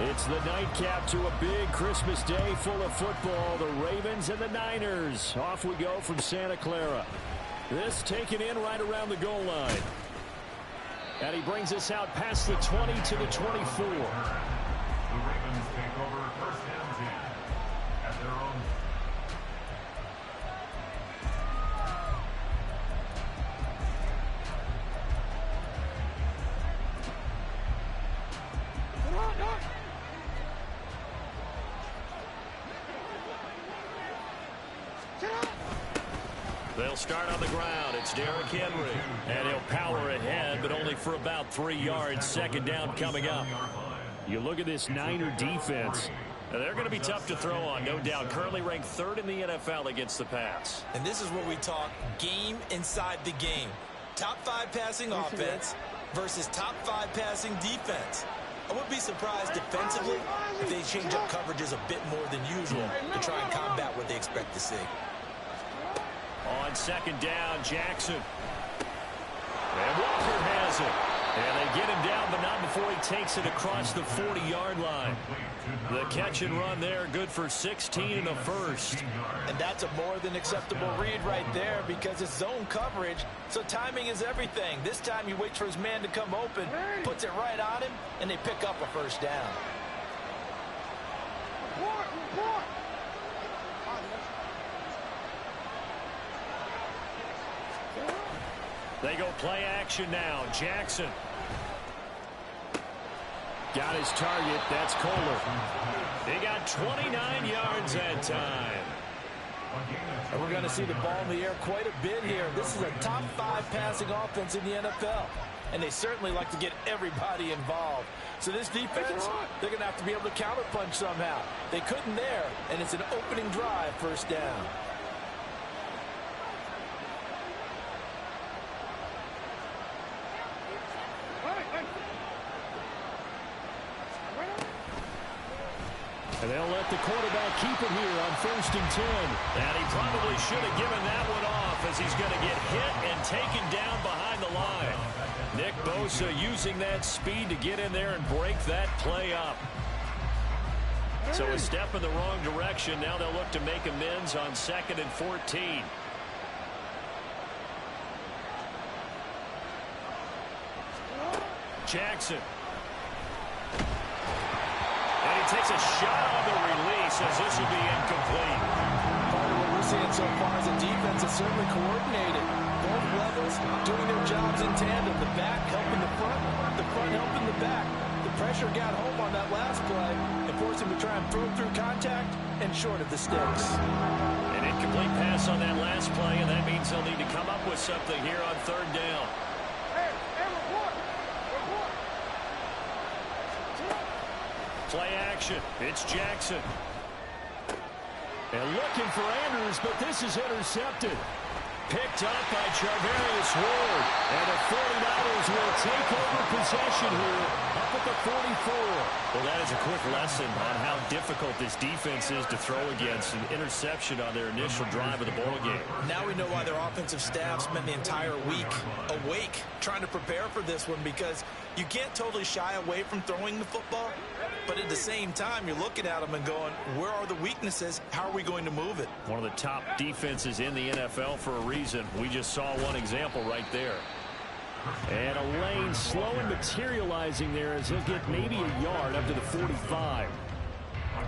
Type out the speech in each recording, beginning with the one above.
It's the nightcap to a big Christmas day full of football. The Ravens and the Niners. Off we go from Santa Clara. This taken in right around the goal line. And he brings us out past the 20 to the 24. The Ravens take over first and 10 at their own. They'll start on the ground. It's Derrick Henry. And he'll power ahead, but only for about 3 yards. Second down coming up. You look at this Niner defense. They're going to be tough to throw on, no doubt. Currently ranked third in the NFL against the pass. And this is where we talk game inside the game. Top 5 passing offense versus top 5 passing defense. I wouldn't be surprised defensively if they change up coverages a bit more than usual to try and combat what they expect to see. On second down, Jackson. And Walker has it. And they get him down, but not before he takes it across the 40-yard line. The catch and run there, good for 16 in the first. And that's a more than acceptable read right there because it's zone coverage, so timing is everything. This time he waits for his man to come open, puts it right on him, and they pick up a first down. They go play action now. Jackson. Got his target. That's Kohler. They got 29 yards that time. And we're going to see the ball in the air quite a bit here. This is a top 5 passing offense in the NFL. And they certainly like to get everybody involved. So this defense, they're going to have to be able to counterpunch somehow. They couldn't there, and it's an opening drive, first down. And they'll let the quarterback keep it here on first and 10. And he probably should have given that one off as he's going to get hit and taken down behind the line. Nick Bosa using that speed to get in there and break that play up. So a step in the wrong direction. Now they'll look to make amends on 2nd and 14. Jackson. And he takes a shot on the release as this will be incomplete. Part of what we're seeing so far is the defense is certainly coordinated. Both levels doing their jobs in tandem. The back helping the front helping the back. The pressure got home on that last play and forced him to try and throw through contact and short of the sticks. An incomplete pass on that last play, and that means they'll need to come up with something here on third down. Play action. It's Jackson. And looking for Andrews, but this is intercepted. Picked up by Charvarius Ward. And the 49ers will take over possession here up at the 44. Well, that is a quick lesson on how difficult this defense is to throw against. An interception on their initial drive of the ball game. Now we know why their offensive staff spent the entire week awake trying to prepare for this one, because you can't totally shy away from throwing the football. But at the same time, you're looking at them and going, where are the weaknesses? How are we going to move it? One of the top defenses in the NFL for a reason. We just saw one example right there. And a lane slow and materializing there as he'll get maybe a yard up to the 45.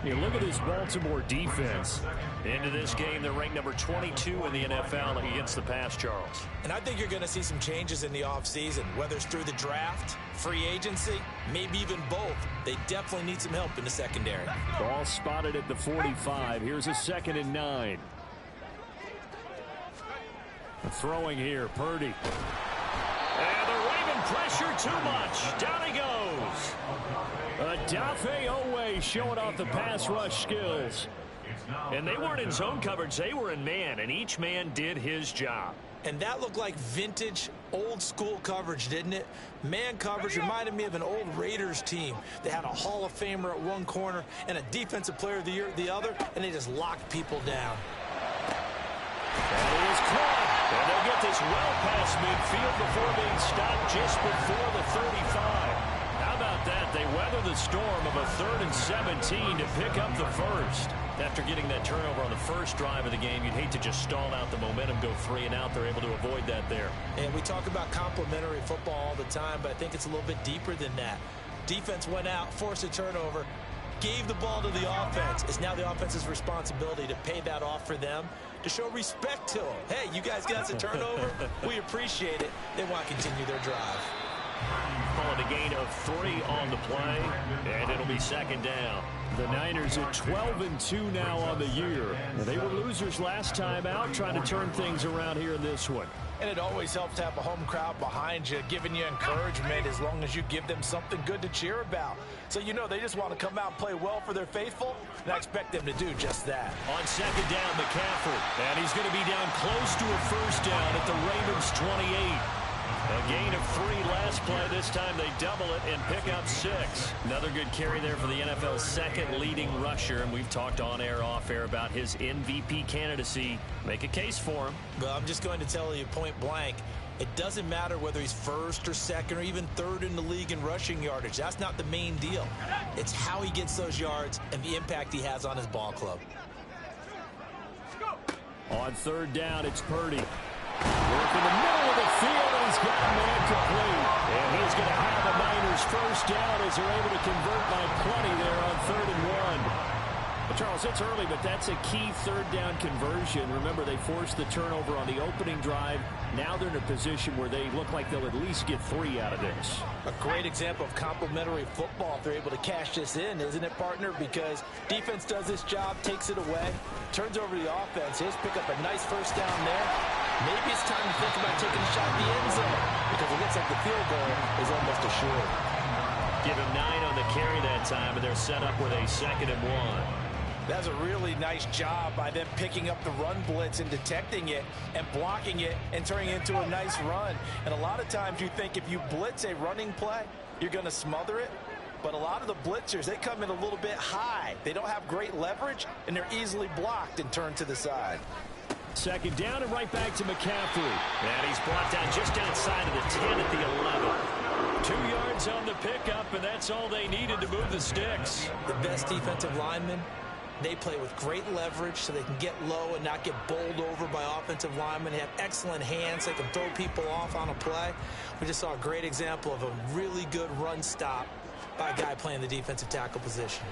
You look at this Baltimore defense. Into this game, they're ranked number 22 in the NFL against the pass, Charles. And I think you're going to see some changes in the offseason, whether it's through the draft, free agency, maybe even both. They definitely need some help in the secondary. Ball spotted at the 45. Here's a 2nd and 9. Throwing here, Purdy. And the Raven pressure too much. Down he goes. Odafe Oweh showing off the pass rush skills. And they weren't in zone coverage. They were in man, and each man did his job. And that looked like vintage, old-school coverage, didn't it? Man coverage reminded me of an old Raiders team. They had a Hall of Famer at one corner and a Defensive Player of the Year at the other, and they just locked people down. And he is caught. And they'll get this well past midfield before being stopped just before the 35. How about that? They weather the the storm of a 3rd and 17 to pick up the first. After getting that turnover on the first drive of the game, you'd hate to just stall out the momentum, go 3 and out. They're able to avoid that there. And we talk about complementary football all the time, but I think it's a little bit deeper than that. Defense went out, forced a turnover, gave the ball to the offense. It's now the offense's responsibility to pay that off for them, to show respect to them. Hey, you guys got us a turnover. We appreciate it. They want to continue their drive. Calling a gain of 3 on the play, and it'll be 2nd down. The Niners at 12-2 now on the year. They were losers last time out, trying to turn things around here in this one. And it always helps to have a home crowd behind you, giving you encouragement as long as you give them something good to cheer about. So you know they just want to come out and play well for their faithful, and I expect them to do just that. On 2nd down, McCaffrey. And he's going to be down close to a first down at the Ravens' 28. A gain of 3 last play. This time they double it and pick up 6. Another good carry there for the NFL's 2nd leading rusher. And we've talked on air, off air about his MVP candidacy. Make a case for him. Well, I'm just going to tell you point blank. It doesn't matter whether he's 1st or 2nd or even 3rd in the league in rushing yardage. That's not the main deal. It's how he gets those yards and the impact he has on his ball club. On 3rd down, it's Purdy. Work in the middle of the field, and he's got a man complete. And he's going to have the Niners first down as they're able to convert by plenty there on 3rd and 1. Well, Charles, it's early, but that's a key 3rd down conversion. Remember, they forced the turnover on the opening drive. Now they're in a position where they look like they'll at least get 3 out of this. A great example of complementary football if they're able to cash this in, isn't it, partner? Because defense does this job, takes it away, turns over the offense. He'll pick up a nice first down there. Maybe it's time to think about taking a shot at the end zone, because it looks like the field goal is almost assured. Give him 9 on the carry that time, and they're set up with a 2nd and 1. That's a really nice job by them picking up the run blitz and detecting it and blocking it and turning it into a nice run. And a lot of times you think if you blitz a running play, you're going to smother it. But a lot of the blitzers, they come in a little bit high. They don't have great leverage, and they're easily blocked and turned to the side. 2nd down and right back to McCaffrey. And he's brought down just outside of the 10 at the 11. 2 yards on the pickup, and that's all they needed to move the sticks. The best defensive linemen, they play with great leverage so they can get low and not get bowled over by offensive linemen. They have excellent hands. They can throw people off on a play. We just saw a great example of a really good run stop by a guy playing the defensive tackle position.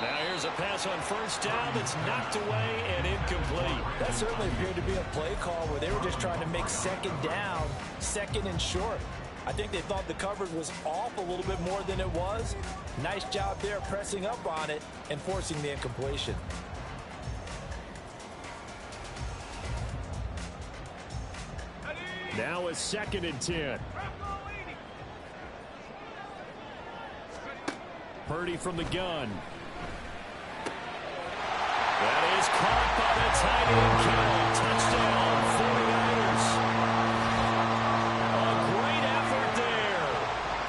Now here's a pass on 1st down that's knocked away and incomplete. That certainly appeared to be a play call where they were just trying to make 2nd down, 2nd and short. I think they thought the coverage was off a little bit more than it was. Nice job there pressing up on it and forcing the incompletion. Now a 2nd and 10. Purdy from the gun. That is caught by the tight end, Kittle. Touchdown, 49ers. A great effort there.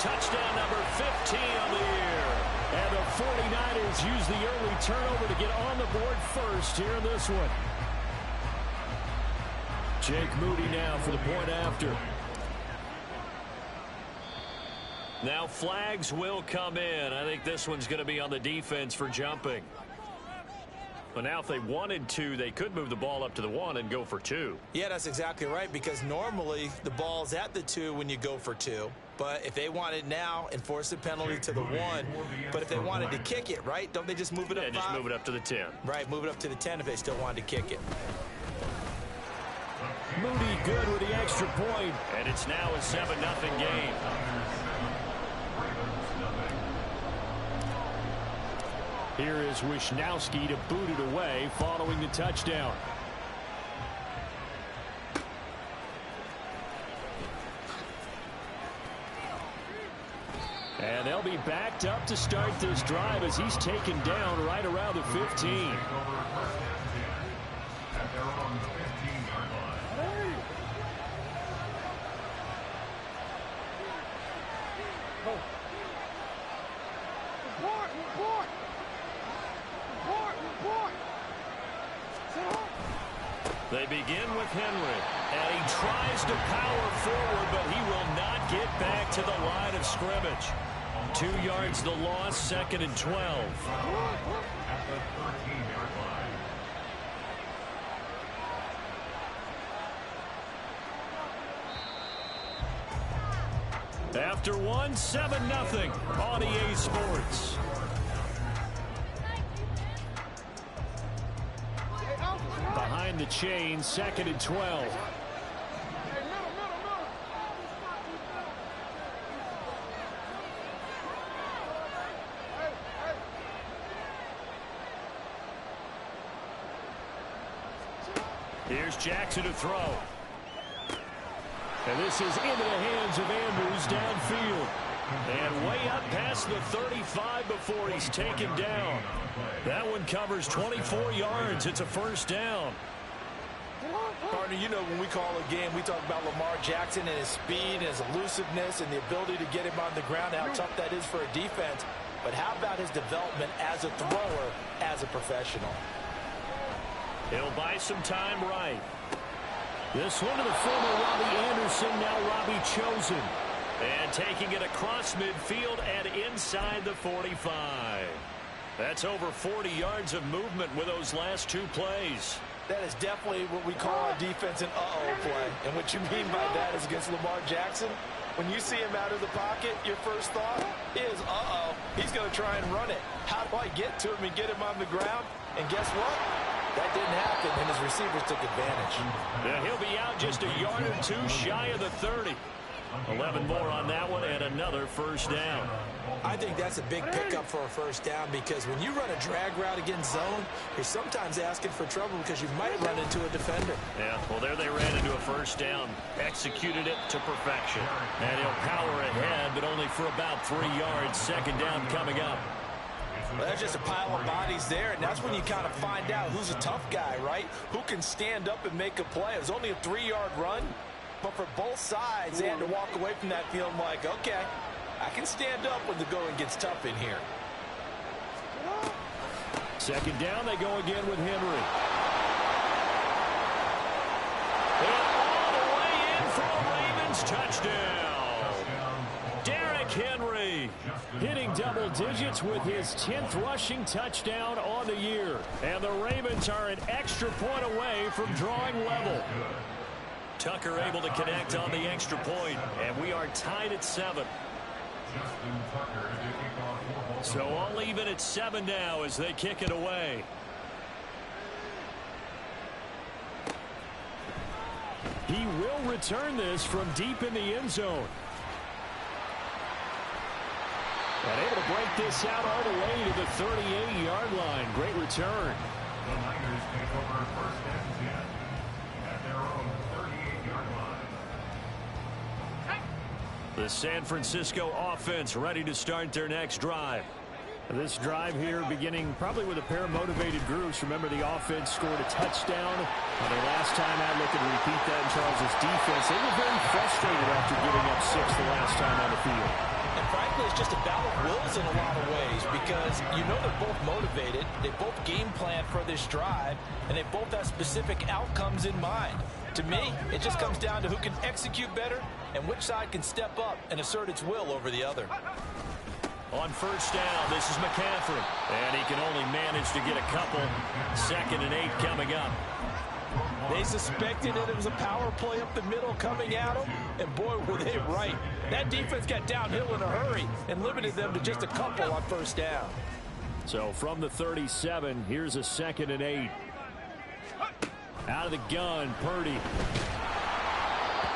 Touchdown number 15 on the year. And the 49ers use the early turnover to get on the board first here in this one. Jake Moody now for the point after. Now flags will come in. I think this one's going to be on the defense for jumping. But now if they wanted to, they could move the ball up to the 1 and go for 2. Yeah, that's exactly right, because normally the ball's at the 2 when you go for 2. But if they want it now, enforce the penalty to the 1. But if they wanted to kick it, right, don't they just move it up 5? Just move it up to the 10. Right, move it up to the 10 if they still wanted to kick it. Moody good with the extra point. And it's now a 7-0 game. Here is Wisnowski to boot it away following the touchdown. And they'll be backed up to start this drive as he's taken down right around the 15. They begin with Henry, and he tries to power forward, but he will not get back to the line of scrimmage. 2 yards the loss, 2nd and 12. At the 13-yard line. After one, 7-0 on EA Sports. Behind the chain, 2nd and 12. Here's Jackson to throw. And this is into the hands of Andrews downfield. And way up past the 35 before he's taken down. That one covers 24 yards. It's a first down. Partner, you know when we call a game, we talk about Lamar Jackson and his speed and his elusiveness and the ability to get him on the ground, how tough that is for a defense. But how about his development as a thrower, as a professional? He'll buy some time right. This one to the former Robbie Anderson, now Robbie Chosen. And taking it across midfield and inside the 45. That's over 40 yards of movement with those last 2 plays. That is definitely what we call a defense an uh-oh play. And what you mean by that is against Lamar Jackson, when you see him out of the pocket, your first thought is, uh-oh, he's going to try and run it. How do I get to him and get him on the ground? And guess what? That didn't happen, and his receivers took advantage. Yeah, he'll be out just a yard or 2 shy of the 30. 11 more on that one and another first down. I think that's a big pickup for a first down because when you run a drag route against zone, you're sometimes asking for trouble because you might run into a defender. Yeah, well, there they ran into a first down. Executed it to perfection. And he'll power ahead, but only for about 3 yards. Second down coming up. Well, that's just a pile of bodies there, and that's when you kind of find out who's a tough guy, right? Who can stand up and make a play. It was only a 3-yard run, but for both sides, they had to walk away from that feeling like, okay, I can stand up when the going gets tough in here. Second down, they go again with Henry. And all the way in for a Ravens touchdown. Derrick Henry hitting double digits with his 10th rushing touchdown on the year. And the Ravens are an extra point away from drawing level. Tucker able to connect on the extra point, and we are tied at 7. So all even at 7 now as they kick it away. He will return this from deep in the end zone. And able to break this out all the way to the 38-yard line. Great return. The Niners take over first and 10 at their own 38-yard line. The San Francisco offense ready to start their next drive. This drive here beginning probably with a pair of motivated groups. Remember, the offense scored a touchdown on their last time out. Looking to repeat that in Charles' defense. They were very frustrated after giving up 6 the last time on the field. And frankly, it's just a battle of wills in a lot of ways because you know they're both motivated. They both game plan for this drive, and they both have specific outcomes in mind. To me, it just comes down to who can execute better and which side can step up and assert its will over the other. On first down, this is McCaffrey. And he can only manage to get a couple. 2nd and 8 coming up. They suspected that it was a power play up the middle coming at them, and boy, were they right. That defense got downhill in a hurry and limited them to just a couple on first down. So from the 37, here's a 2nd and 8. Out of the gun, Purdy.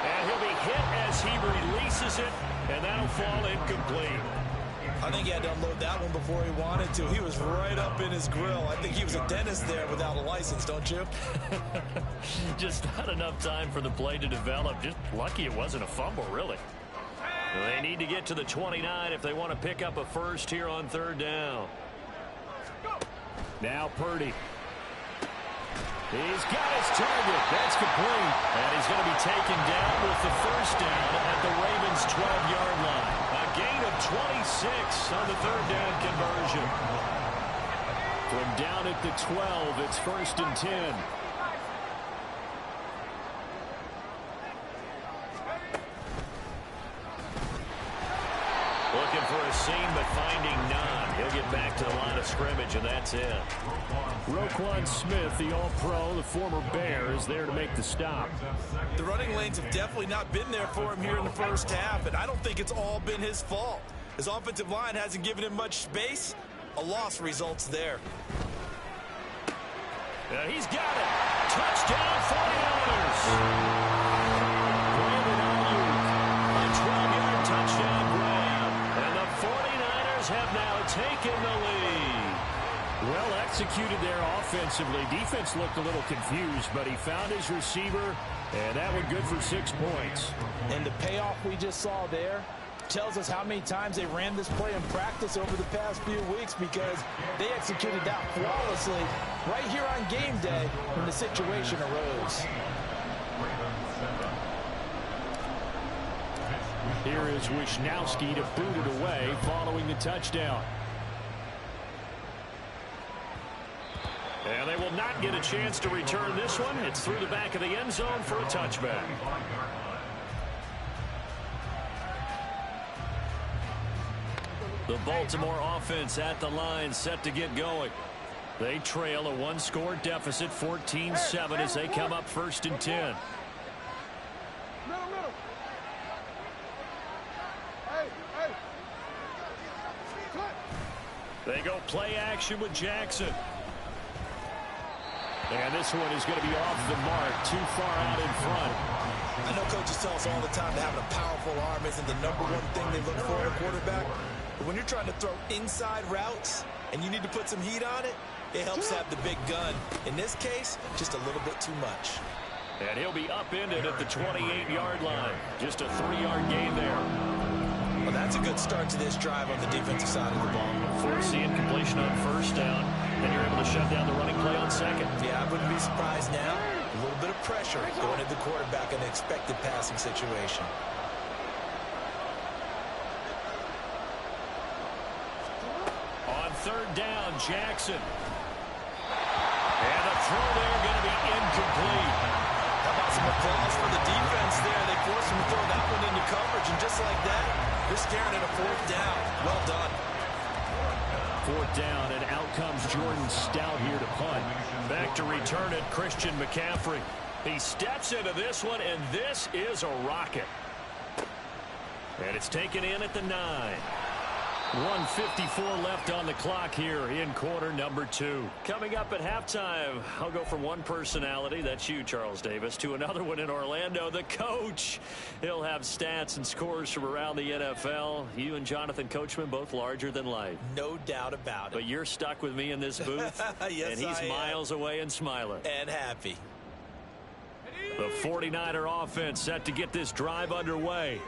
And he'll be hit as he releases it, and that'll fall incomplete. I think he had to unload that one before he wanted to. He was right up in his grill. I think he was a dentist there without a license, don't you? Just not enough time for the play to develop. Just lucky it wasn't a fumble, really. They need to get to the 29 if they want to pick up a first here on 3rd down. Now Purdy. He's got his target. That's complete. And he's going to be taken down with the first down at the Ravens' 12-yard line. A gain of 26 on the 3rd down conversion. From down at the 12, it's 1st and 10. Looking for a seam, but finding none. He'll get back to the line of scrimmage, and that's it. Roquan Smith, the All-Pro, the former Bear, is there to make the stop. The running lanes have definitely not been there for him here in the first half, and I don't think it's all been his fault. His offensive line hasn't given him much space. A loss results there. He's got it. Touchdown, 49ers. Brandon Ayuk, a 12-yard touchdown grab. And the 49ers have now taken the lead. Well executed there offensively. Defense looked a little confused, but he found his receiver, and that one good for 6 points. And the payoff we just saw there tells us how many times they ran this play in practice over the past few weeks, because they executed that flawlessly right here on game day when the situation arose. Here is Wisnowski to boot it away following the touchdown. And they will not get a chance to return this one. It's through the back of the end zone for a touchback. The Baltimore offense at the line, set to get going. They trail a one-score deficit, 14-7, as they come up 1st and 10. They go play action with Jackson. And this one is going to be off the mark, too far out in front. I know coaches tell us all the time that having a powerful arm isn't the #1 thing they look for in a quarterback. But when you're trying to throw inside routes and you need to put some heat on it, it helps have the big gun. In this case, just a little bit too much. And he'll be upended at the 28-yard line. Just a 3-yard gain there. Well, that's a good start to this drive on the defensive side of the ball. Forcing incompletion on 1st down, and you're able to shut down the running play on 2nd. Yeah, I wouldn't be surprised now. A little bit of pressure going at the quarterback in an expected passing situation. On 3rd down, Jackson. And the throw there going to be incomplete. How about some applause for the defense there? They forced him to throw that one into coverage, and just like that, they're staring at a 4th down. Well done. 4th down, and out comes Jordan Stout here to punt. Back to return it, Christian McCaffrey. He steps into this one, and this is a rocket. And it's taken in at the 9. 1:54 left on the clock here in quarter number 2. Coming up at halftime, I'll go from one personality, that's you, Charles Davis, to another one in Orlando, the coach. He'll have stats and scores from around the NFL. You and Jonathan Coachman, both larger than life. No doubt about it. But you're stuck with me in this booth, yes, and he's miles away and smiling. And happy. The 49er offense set to get this drive underway.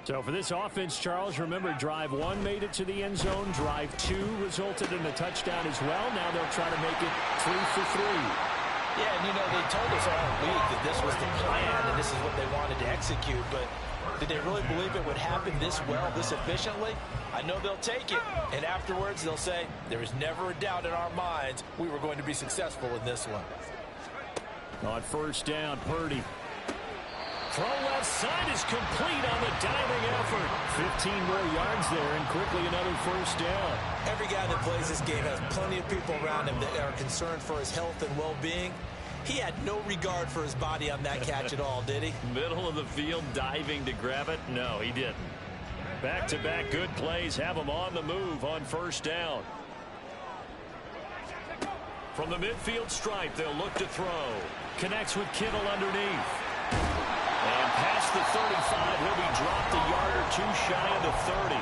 So for this offense, Charles, remember, drive 1 made it to the end zone. Drive 2 resulted in a touchdown as well. Now they'll try to make it 3 for 3. Yeah, and you know, they told us all week that this was the plan and this is what they wanted to execute. But did they really believe it would happen this well, this efficiently? I know they'll take it. And afterwards, they'll say, there was never a doubt in our minds we were going to be successful in this one. On 1st down, Purdy. Throw left side is complete on the diving effort. 15 more yards there, and quickly another 1st down. Every guy that plays this game has plenty of people around him that are concerned for his health and well-being. He had no regard for his body on that catch at all, did he? Middle of the field, diving to grab it? No, he didn't. Back-to-back good plays have him on the move on 1st down. From the midfield stripe, they'll look to throw. Connects with Kittle underneath. And past the 35, he'll be dropped a yard or 2 shy of the 30.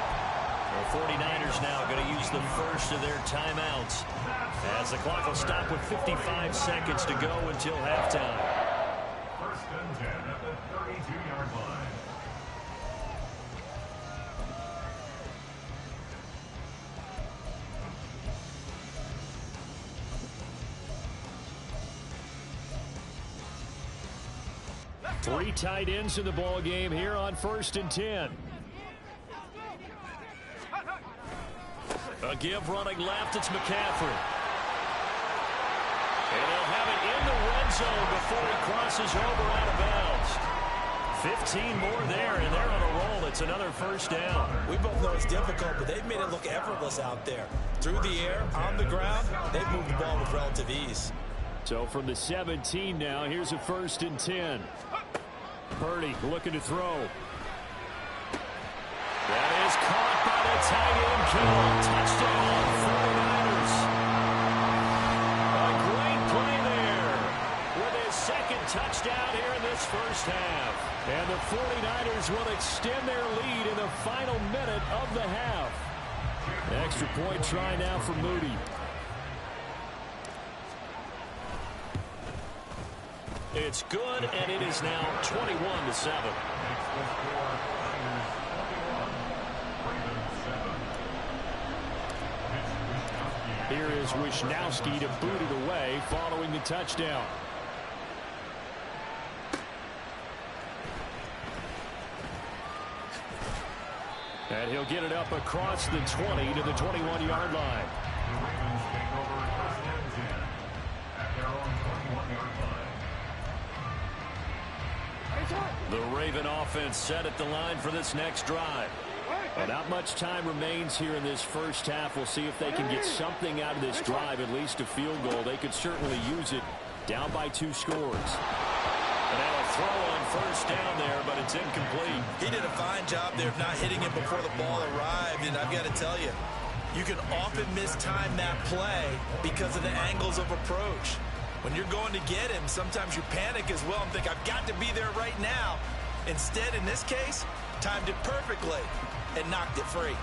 The 49ers now going to use the first of their timeouts, as the clock will stop with 55 seconds to go until halftime. 1st and 10 at the 32-yard line. Three tight ends in the ball game here on 1st and 10. A give running left, it's McCaffrey. And he'll have it in the red zone before he crosses over out of bounds. 15 more there, and they're on a roll. It's another first down. We both know it's difficult, but they've made it look effortless out there. Through the air, on the ground, they've moved the ball with relative ease. So from the 17 now, here's a 1st and 10. Purdy looking to throw. That is caught by the tight end, Kittle. Touchdown, 49ers. A great play there with his second touchdown here in this first half. And the 49ers will extend their lead in the final minute of the half. Extra point try now for Moody. It's good, and it is now 21-7. Here is Wishnowsky to boot it away following the touchdown. And he'll get it up across the 20 to the 21-yard line. The Ravens take over 1st and 10 at their own 21-yard line. The Raven offense set at the line for this next drive. Well, not much time remains here in this first half. We'll see if they can get something out of this drive, at least a field goal. They could certainly use it down by 2 scores. And now a throw on first down there, but it's incomplete. He did a fine job there of not hitting it before the ball arrived, and I've got to tell you, you can often mistime that play because of the angles of approach. When you're going to get him, sometimes you panic as well and think, I've got to be there right now. Instead, in this case, timed it perfectly and knocked it free.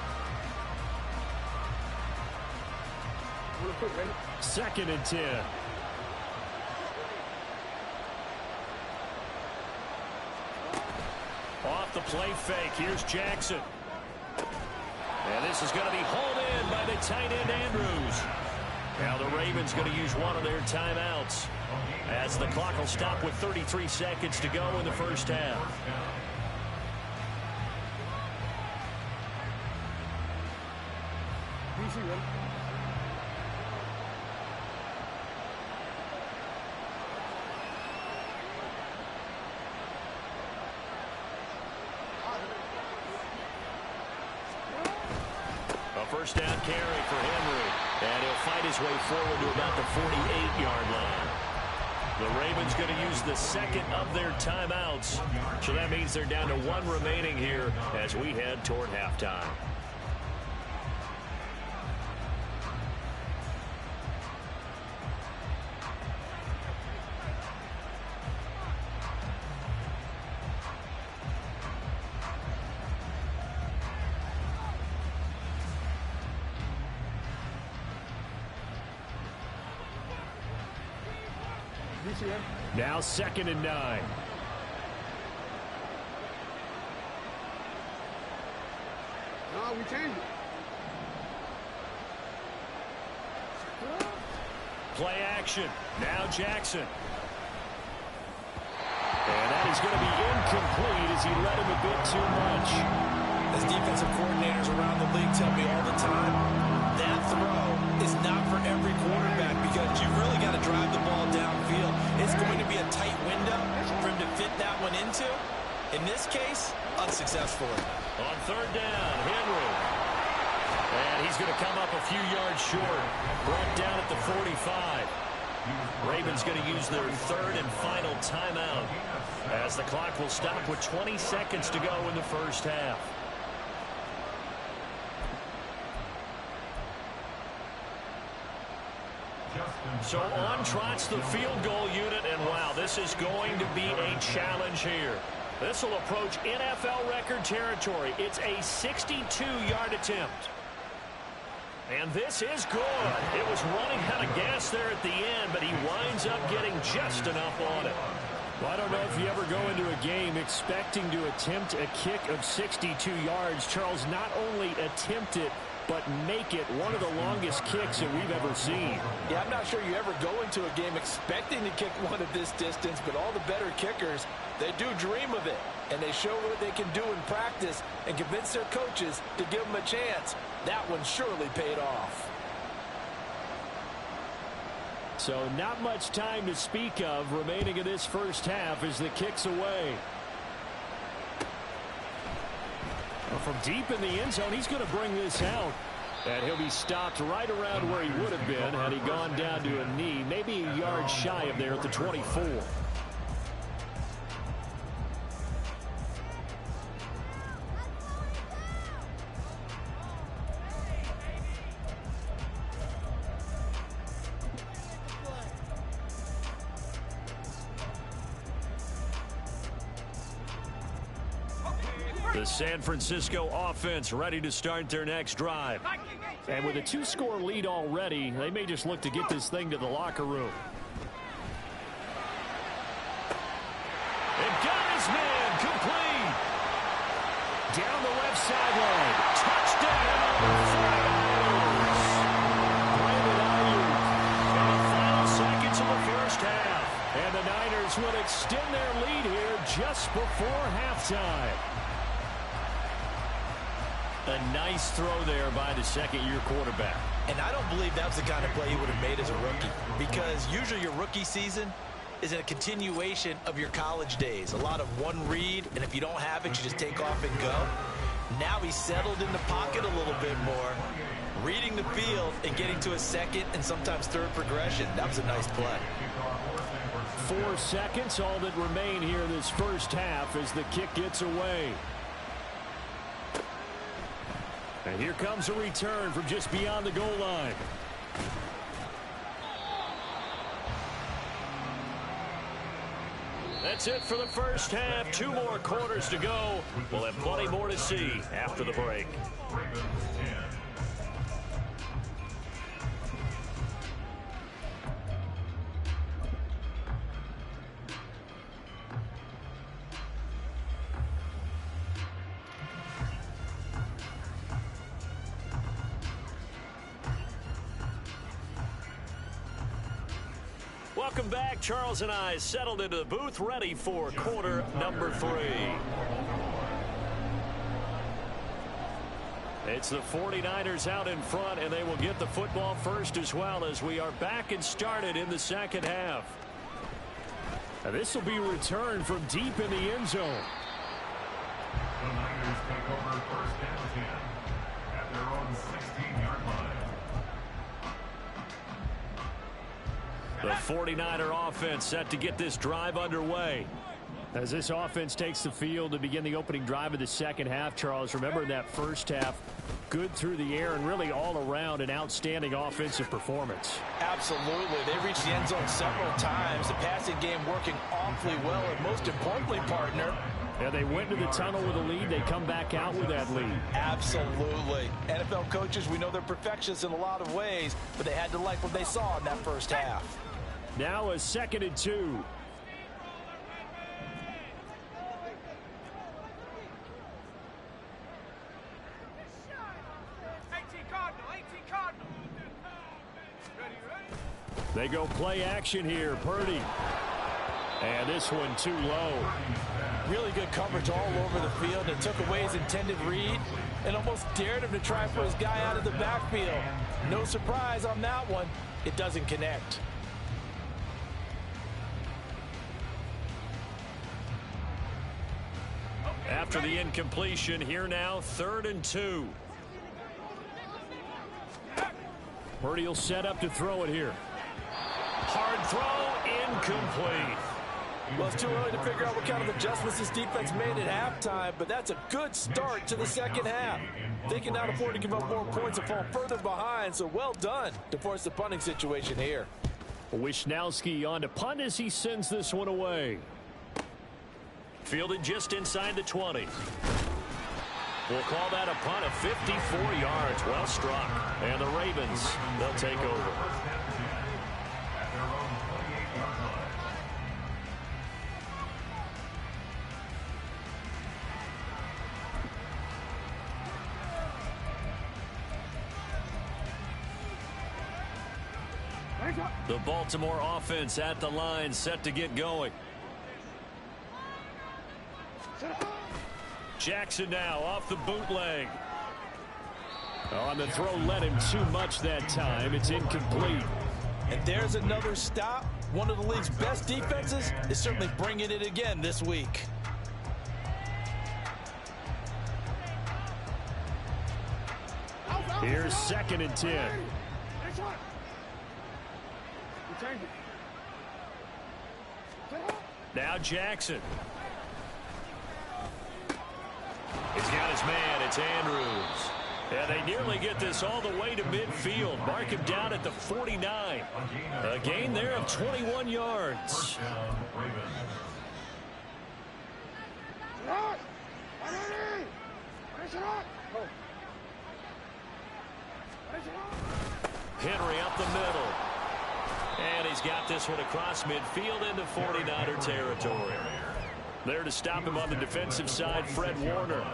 2nd and 10. Off the play fake. Here's Jackson. And this is going to be hauled in by the tight end, Andrews. Now the Ravens going to use one of their timeouts as the clock will stop with 33 seconds to go in the first half. A first down carry for Henry. And he'll fight his way forward to about the 48-yard line. The Ravens going to use the second of their timeouts. So that means they're down to 1 remaining here as we head toward halftime. Now 2nd and 9. No, we changed it. Play action. Now Jackson. And that is going to be incomplete as he led him a bit too much. As defensive coordinators around the league tell me all the time, that throw is not for every quarterback because you've really got to drive the ball downfield. It's going to be a tight window for him to fit that one into. In this case, unsuccessfully. On 3rd down, Henry. And he's going to come up a few yards short. Brought down at the 45. Ravens going to use their 3rd and final timeout as the clock will stop with 20 seconds to go in the first half. So on trots the field goal unit, and wow, this is going to be a challenge here. This will approach NFL record territory. It's a 62-yard attempt. And this is good. It was running out of gas there at the end, but he winds up getting just enough on it. Well, I don't know if you ever go into a game expecting to attempt a kick of 62 yards. Charles, not only attempt it, but make it one of the longest kicks that we've ever seen. Yeah, I'm not sure you ever go into a game expecting to kick one of this distance, but all the better kickers, they do dream of it. And they show what they can do in practice and convince their coaches to give them a chance. That one surely paid off. So not much time to speak of remaining in this first half as the kick's away. from deep in the end zone, he's going to bring this out. And he'll be stopped right around where he would have been had he gone down to a knee, maybe a yard shy of there at the 24. The San Francisco offense ready to start their next drive. And with a 2-score lead already, they may just look to get this thing to the locker room. And got his man complete. Down the left sideline. Touchdown. Brandon Ayuk. In the final seconds of the first half. And the Niners will extend their lead here just before halftime. A nice throw there by the second-year quarterback. And I don't believe that was the kind of play he would have made as a rookie, because usually your rookie season is a continuation of your college days. A lot of one read, and if you don't have it, you just take off and go. Now he's settled in the pocket a little bit more, reading the field and getting to a second and sometimes third progression. That was a nice play. 4 seconds, all that remain here in this first half as the kick gets away. And here comes a return from just beyond the goal line. That's it for the first half. 2 more quarters to go. We'll have plenty more to see after the break. Welcome back. Charles and I settled into the booth, ready for quarter number 3. It's the 49ers out in front, and they will get the football first as well as we are back and started in the second half. Now this will be returned from deep in the end zone. The Niners take over first and 10 at their own 16-yard line. The 49er offense set to get this drive underway. As this offense takes the field to begin the opening drive of the second half, Charles, remember that first half, good through the air and really all around an outstanding offensive performance. Absolutely. They reached the end zone several times. The passing game working awfully well, and most importantly, partner, yeah, they went into the tunnel with a lead. They come back out with that lead. Absolutely. NFL coaches, we know they're perfectionists in a lot of ways, but they had to like what they saw in that first half. Now a 2nd and 2. They go play action here. Purdy. And this one too low. Really good coverage all over the field. It took away his intended read and almost dared him to try for his guy out of the backfield. No surprise on that one. It doesn't connect. After the incompletion, here now, 3rd and 2. Purdy will set up to throw it here. Hard throw, incomplete. Well, it's too early to figure out what kind of adjustments this defense made at halftime, but that's a good start to the second half. They can now afford to give up more points and fall further behind, so well done to force the punting situation here. Wisnowski on to punt as he sends this one away. Fielded just inside the 20. We'll call that a punt of 54 yards. Well struck. And the Ravens, they'll take over. The Baltimore offense at the line, set to get going. Jackson now off the bootleg. On the throw, led him too much that time. It's incomplete. And there's another stop. One of the league's best defenses is certainly bringing it again this week. Here's 2nd and 10. Now Jackson. He's got his man. It's Andrews. And they nearly get this all the way to midfield. Mark him down at the 49. A gain there of 21 yards. Henry up the middle. And he's got this one across midfield into 49er territory. There to stop him on the defensive side, Fred Warner.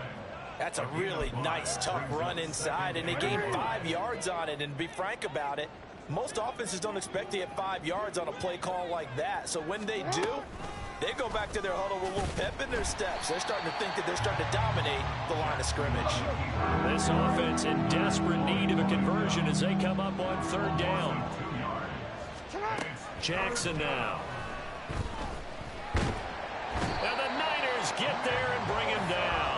That's a really nice, tough run inside, and they gained 5 yards on it. And to be frank about it, most offenses don't expect to get 5 yards on a play call like that. So when they do, they go back to their huddle with a little pep in their steps. They're starting to think that they're starting to dominate the line of scrimmage. This offense in desperate need of a conversion as they come up on 3rd down. Jackson now. And the Niners get there and bring him down.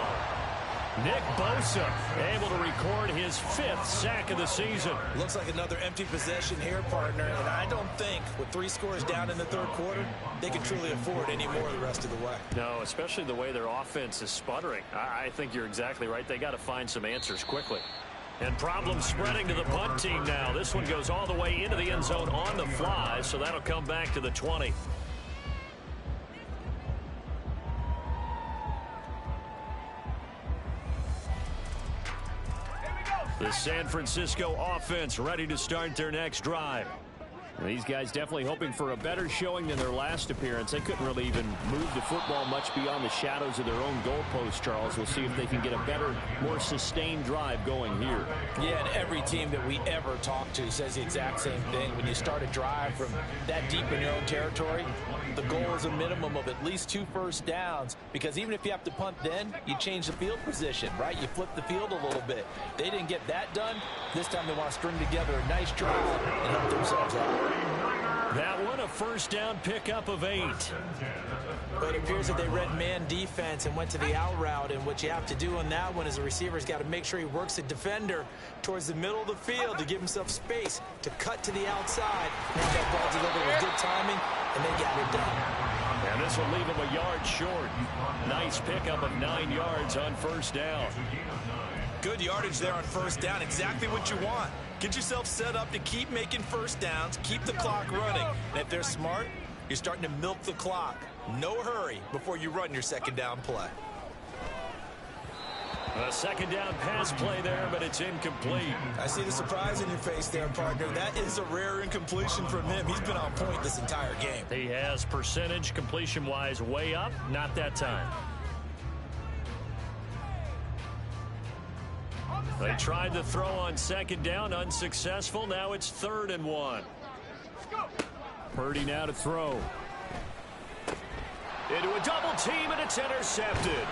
Nick Bosa able to record his 5th sack of the season. Looks like another empty possession here, partner, and I don't think with 3 scores down in the 3rd quarter, they can truly afford any more the rest of the way. No, especially the way their offense is sputtering. I think you're exactly right. They got to find some answers quickly. And problems spreading to the punt team now. This one goes all the way into the end zone on the fly, so that'll come back to the 20. The San Francisco offense ready to start their next drive. These guys definitely hoping for a better showing than their last appearance. They couldn't really even move the football much beyond the shadows of their own goalpost, Charles. We'll see if they can get a better, more sustained drive going here. Yeah, and every team that we ever talk to says the exact same thing. When you start a drive from that deep in your own territory, the goal is a minimum of at least 2 first downs, because even if you have to punt then, you change the field position, right? You flip the field a little bit. They didn't get that done. This time they want to string together a nice drive and help themselves out. That one a first down pickup of 8. But it appears that they read man defense and went to the out route, and what you have to do on that one is the receiver's got to make sure he works the defender towards the middle of the field to give himself space to cut to the outside. Now that ball delivered with good timing, and they got it done. And this will leave him a yard short. Nice pickup of 9 yards on first down. Good yardage there on first down. Exactly what you want. Get yourself set up to keep making first downs, keep the clock running. And if they're smart, you're starting to milk the clock. No hurry before you run your second down play. A second down pass play there, but it's incomplete. I see the surprise in your face there, partner. That is a rare incompletion from him. He's been on point this entire game. He has percentage completion-wise way up, not that time. They tried to throw on second down, unsuccessful. Now it's 3rd and 1. Purdy now to throw. Into a double team, and it's intercepted.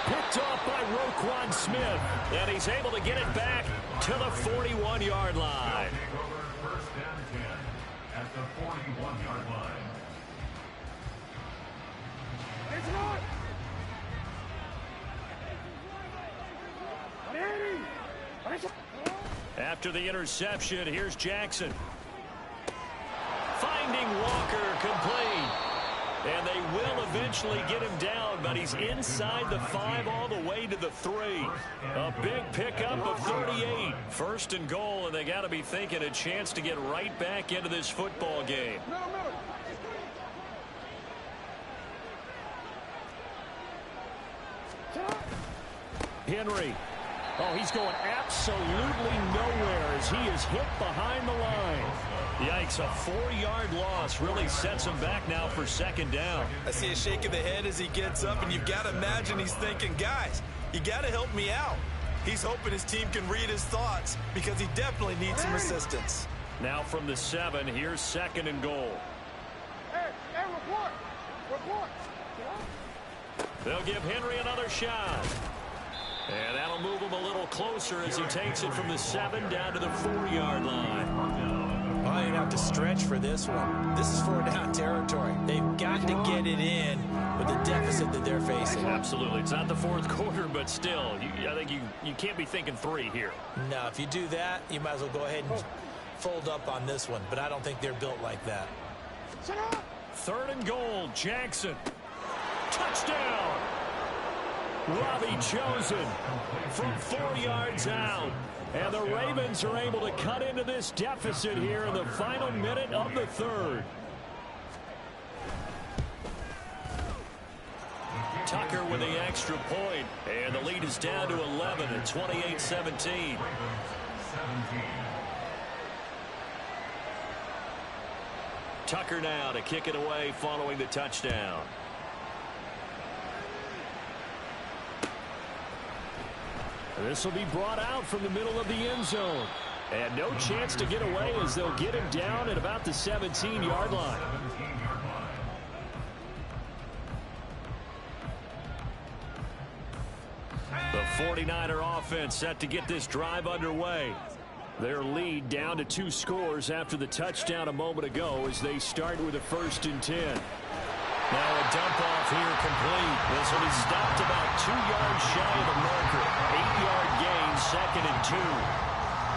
Picked off by Roquan Smith, and he's able to get it back to the 41-yard line. First down 10 at the 41-yard line. After the interception, here's Jackson. Finding Walker complete. And they will eventually get him down, but he's inside the 5 all the way to the 3. A big pickup of 38. 1st and goal, and they got to be thinking a chance to get right back into this football game. Henry. Oh, he's going absolutely nowhere as he is hit behind the line. Yikes, a 4-yard loss really sets him back now for second down. I see a shake of the head as he gets up, and you've got to imagine he's thinking, guys, you got to help me out. He's hoping his team can read his thoughts because he definitely needs some assistance. Now from the 7, here's 2nd and goal. Hey, report. They'll give Henry another shot. And that'll move him a little closer as he takes it from the 7 down to the 4-yard line. Well, you have to stretch for this one. This is 4 down territory. They've got to get it in with the deficit that they're facing. Absolutely. It's not the fourth quarter, but still, I think you can't be thinking 3 here. No, if you do that, you might as well go ahead and fold up on this one, but I don't think they're built like that. 3rd and goal, Jackson. Touchdown! Robbie Chosen from 4 yards out. And the Ravens are able to cut into this deficit here in the final minute of the 3rd. Tucker with the extra point. And the lead is down to 11 at 28-17. Tucker now to kick it away following the touchdown. This will be brought out from the middle of the end zone. And no chance to get away as they'll get him down at about the 17-yard line. The 49er offense set to get this drive underway. Their lead down to 2 scores after the touchdown a moment ago as they start with a 1st and 10. Now a dump off here complete. This will be stopped about 2 yards shy of the marker. 8-yard gain, 2nd and 2.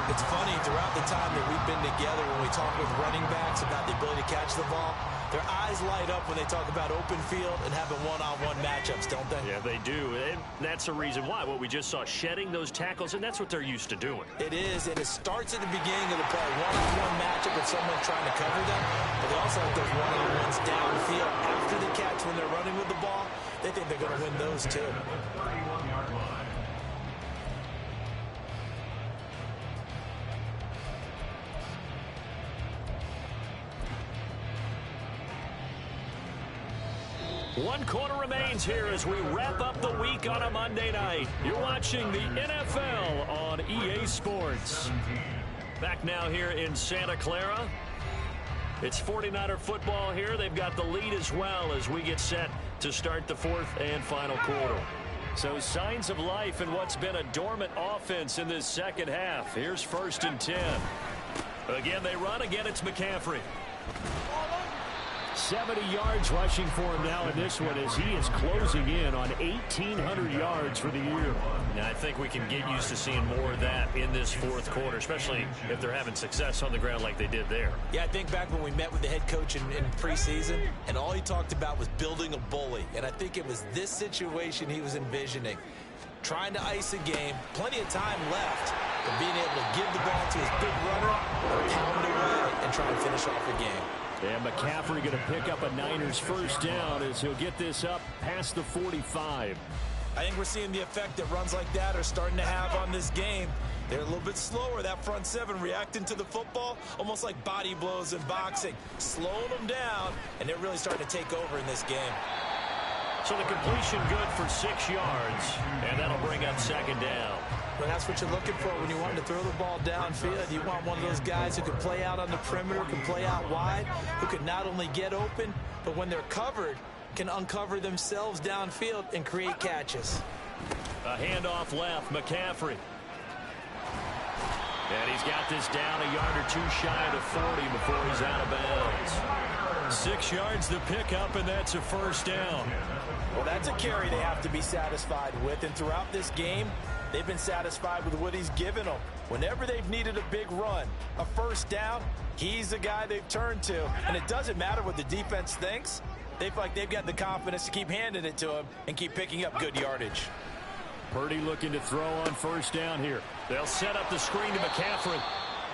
It's funny, throughout the time that we've been together, when we talk with running backs about the ability to catch the ball, their eyes light up when they talk about open field and having one-on-one matchups, don't they? Yeah, they do. And that's the reason why. What we just saw, shedding those tackles, and that's what they're used to doing. It is, and it starts at the beginning of the play. One-on-one matchup with someone trying to cover them, but they also have those one-on-ones downfield after the catch when they're running with the ball. They think they're going to win those, too. One quarter remains here as we wrap up the week on a Monday night. You're watching the NFL on EA Sports. Back now here in Santa Clara. It's 49er football here. They've got the lead as well as we get set to start the 4th and final quarter. So signs of life in what's been a dormant offense in this second half. Here's 1st and 10. Again, they run. Again, it's McCaffrey. 70 yards rushing for him now in this one as he is closing in on 1,800 yards for the year. Now, I think we can get used to seeing more of that in this 4th quarter, especially if they're having success on the ground like they did there. Yeah, I think back when we met with the head coach in preseason, and all he talked about was building a bully. And I think it was this situation he was envisioning. Trying to ice a game, plenty of time left, but being able to give the ball to his big runner or pound away and try and finish off the game. And McCaffrey going to pick up a Niners 1st down as he'll get this up past the 45. I think we're seeing the effect that runs like that are starting to have on this game. They're a little bit slower, that front 7 reacting to the football, almost like body blows in boxing, slowing them down, and they're really starting to take over in this game. So the completion good for 6 yards, and that'll bring up 2nd down. But that's what you're looking for when you want to throw the ball downfield. You want one of those guys who can play out on the perimeter, can play out wide, who can not only get open, but when they're covered, can uncover themselves downfield and create catches. A handoff left, McCaffrey. And he's got this down a yard or 2 shy of the 40 before he's out of bounds. 6 yards the pickup, and that's a 1st down. Well, that's a carry they have to be satisfied with, and throughout this game, they've been satisfied with what he's given them. Whenever they've needed a big run, a 1st down, he's the guy they've turned to. And it doesn't matter what the defense thinks. They feel like they've got the confidence to keep handing it to him and keep picking up good yardage. Purdy looking to throw on 1st down here. They'll set up the screen to McCaffrey.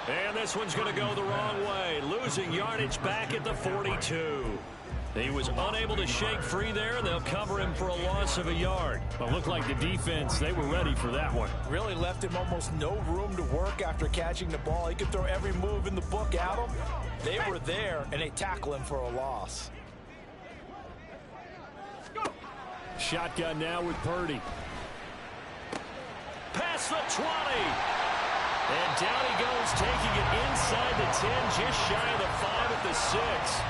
And this one's going to go the wrong way. Losing yardage back at the 42. He was unable to shake free there, and they'll cover him for a loss of a yard. Well, looked like the defense, they were ready for that one. Really left him almost no room to work after catching the ball. He could throw every move in the book at him. They were there, and they tackle him for a loss. Shotgun now with Purdy. Past the 20. And down he goes, taking it inside the 10, just shy of the 5 at the 6.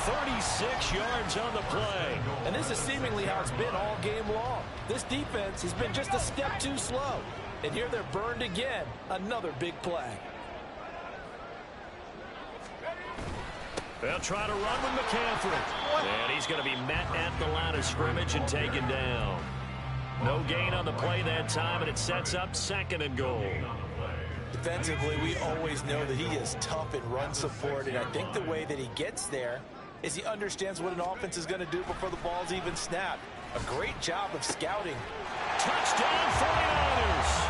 36 yards on the play. And this is seemingly how it's been all game long. This defense has been just a step too slow. And here they're burned again. Another big play. They'll try to run with McCaffrey. And he's going to be met at the line of scrimmage and taken down. No gain on the play that time, and it sets up 2nd and goal. Defensively, we always know that he is tough in run support, and I think the way that he gets there is he understands what an offense is going to do before the ball's even snapped. A great job of scouting. Touchdown 49ers!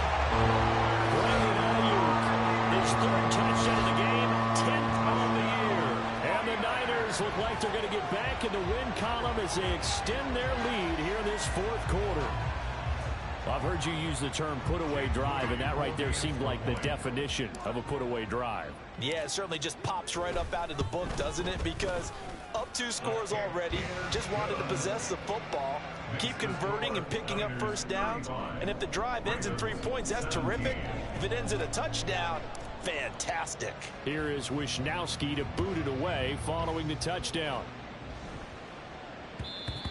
Brandon Ayuk, his 3rd touchdown of the game, 10th on the year. And the Niners look like they're going to get back in the win column as they extend their lead here in this 4th quarter. I've heard you use the term put-away drive, and that right there seemed like the definition of a put-away drive. Yeah, it certainly just pops right up out of the book, doesn't it? Because up 2 scores already, just wanted to possess the football, keep converting and picking up first downs. And if the drive ends in 3 points, that's terrific. If it ends in a touchdown, fantastic. Here is Wisnowski to boot it away following the touchdown.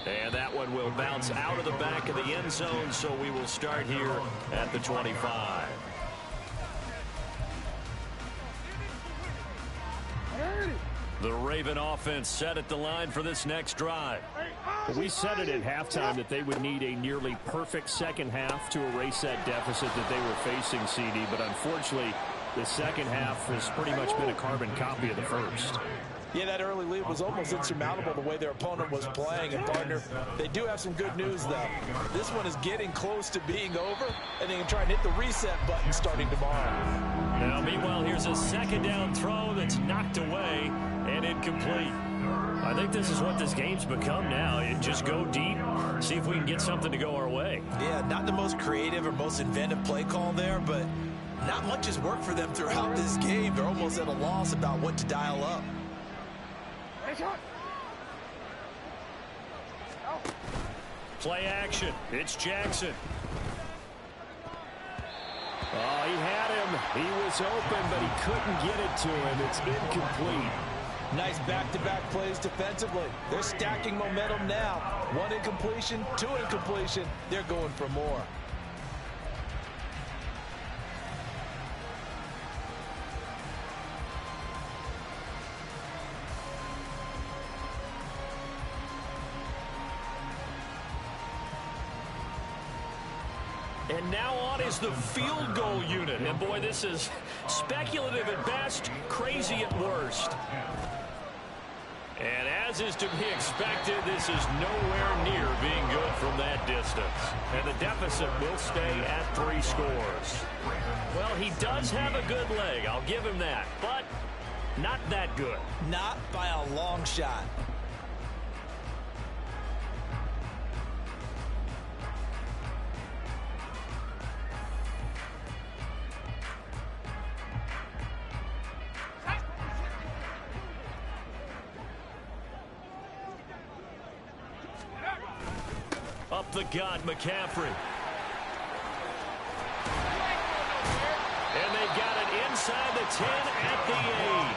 And that one will bounce out of the back of the end zone, so we will start here at the 25. The Raven offense set at the line for this next drive. We said it at halftime that they would need a nearly perfect second half to erase that deficit that they were facing, CD, but unfortunately, the second half has pretty much been a carbon copy of the first. Yeah, that early lead was almost insurmountable the way their opponent was playing. And, partner, they do have some good news, though. This one is getting close to being over, and they can try and hit the reset button starting tomorrow. Now, meanwhile, here's a 2nd down throw that's knocked away and incomplete. I think this is what this game's become now. You just go deep, see if we can get something to go our way. Yeah, not the most creative or most inventive play call there, but not much has worked for them throughout this game. They're almost at a loss about what to dial up. Play action. It's Jackson. Oh, he had him. He was open, but he couldn't get it to him. It's incomplete. Nice back-to-back plays defensively. They're stacking momentum now. 1 incompletion, 2 incompletion. They're going for more. And now on is the field goal unit. And boy, this is speculative at best, crazy at worst. And as is to be expected, this is nowhere near being good from that distance. And the deficit will stay at 3 scores. Well, he does have a good leg, I'll give him that, but not that good. Not by a long shot. Up the gut, McCaffrey. And they got it inside the 10 at the 8.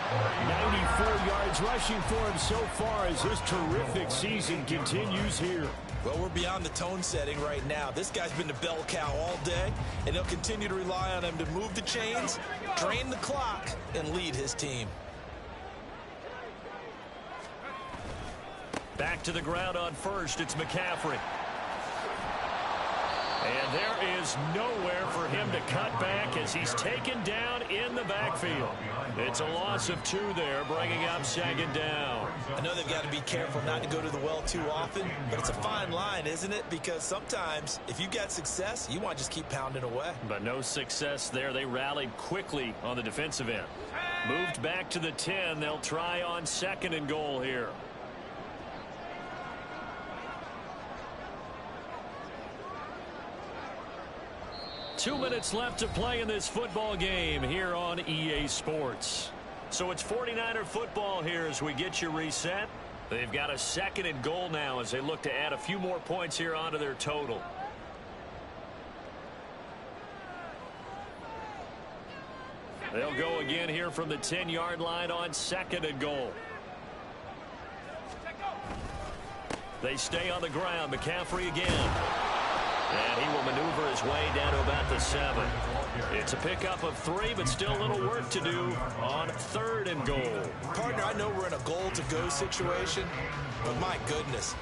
94 yards rushing for him so far as his terrific season continues here. Well, we're beyond the tone setting right now. This guy's been the bell cow all day, and they'll continue to rely on him to move the chains, drain the clock, and lead his team. Back to the ground on first. It's McCaffrey. And there is nowhere for him to cut back as he's taken down in the backfield. It's a loss of 2 there, bringing up 2nd down. I know they've got to be careful not to go to the well too often, but it's a fine line, isn't it? Because sometimes, if you got success, you want to just keep pounding away. But no success there. They rallied quickly on the defensive end. Moved back to the 10. They'll try on 2nd and goal here. Two minutes left to play in this football game here on EA Sports. So it's 49er football here as we get you reset. They've got a 2nd and goal now as they look to add a few more points here onto their total. They'll go again here from the 10-yard line on 2nd and goal. They stay on the ground. McCaffrey again. And he will maneuver his way down to about the 7. It's a pickup of 3, but still a little work to do on 3rd and goal. Partner, I know we're in a goal-to-go situation, but my goodness,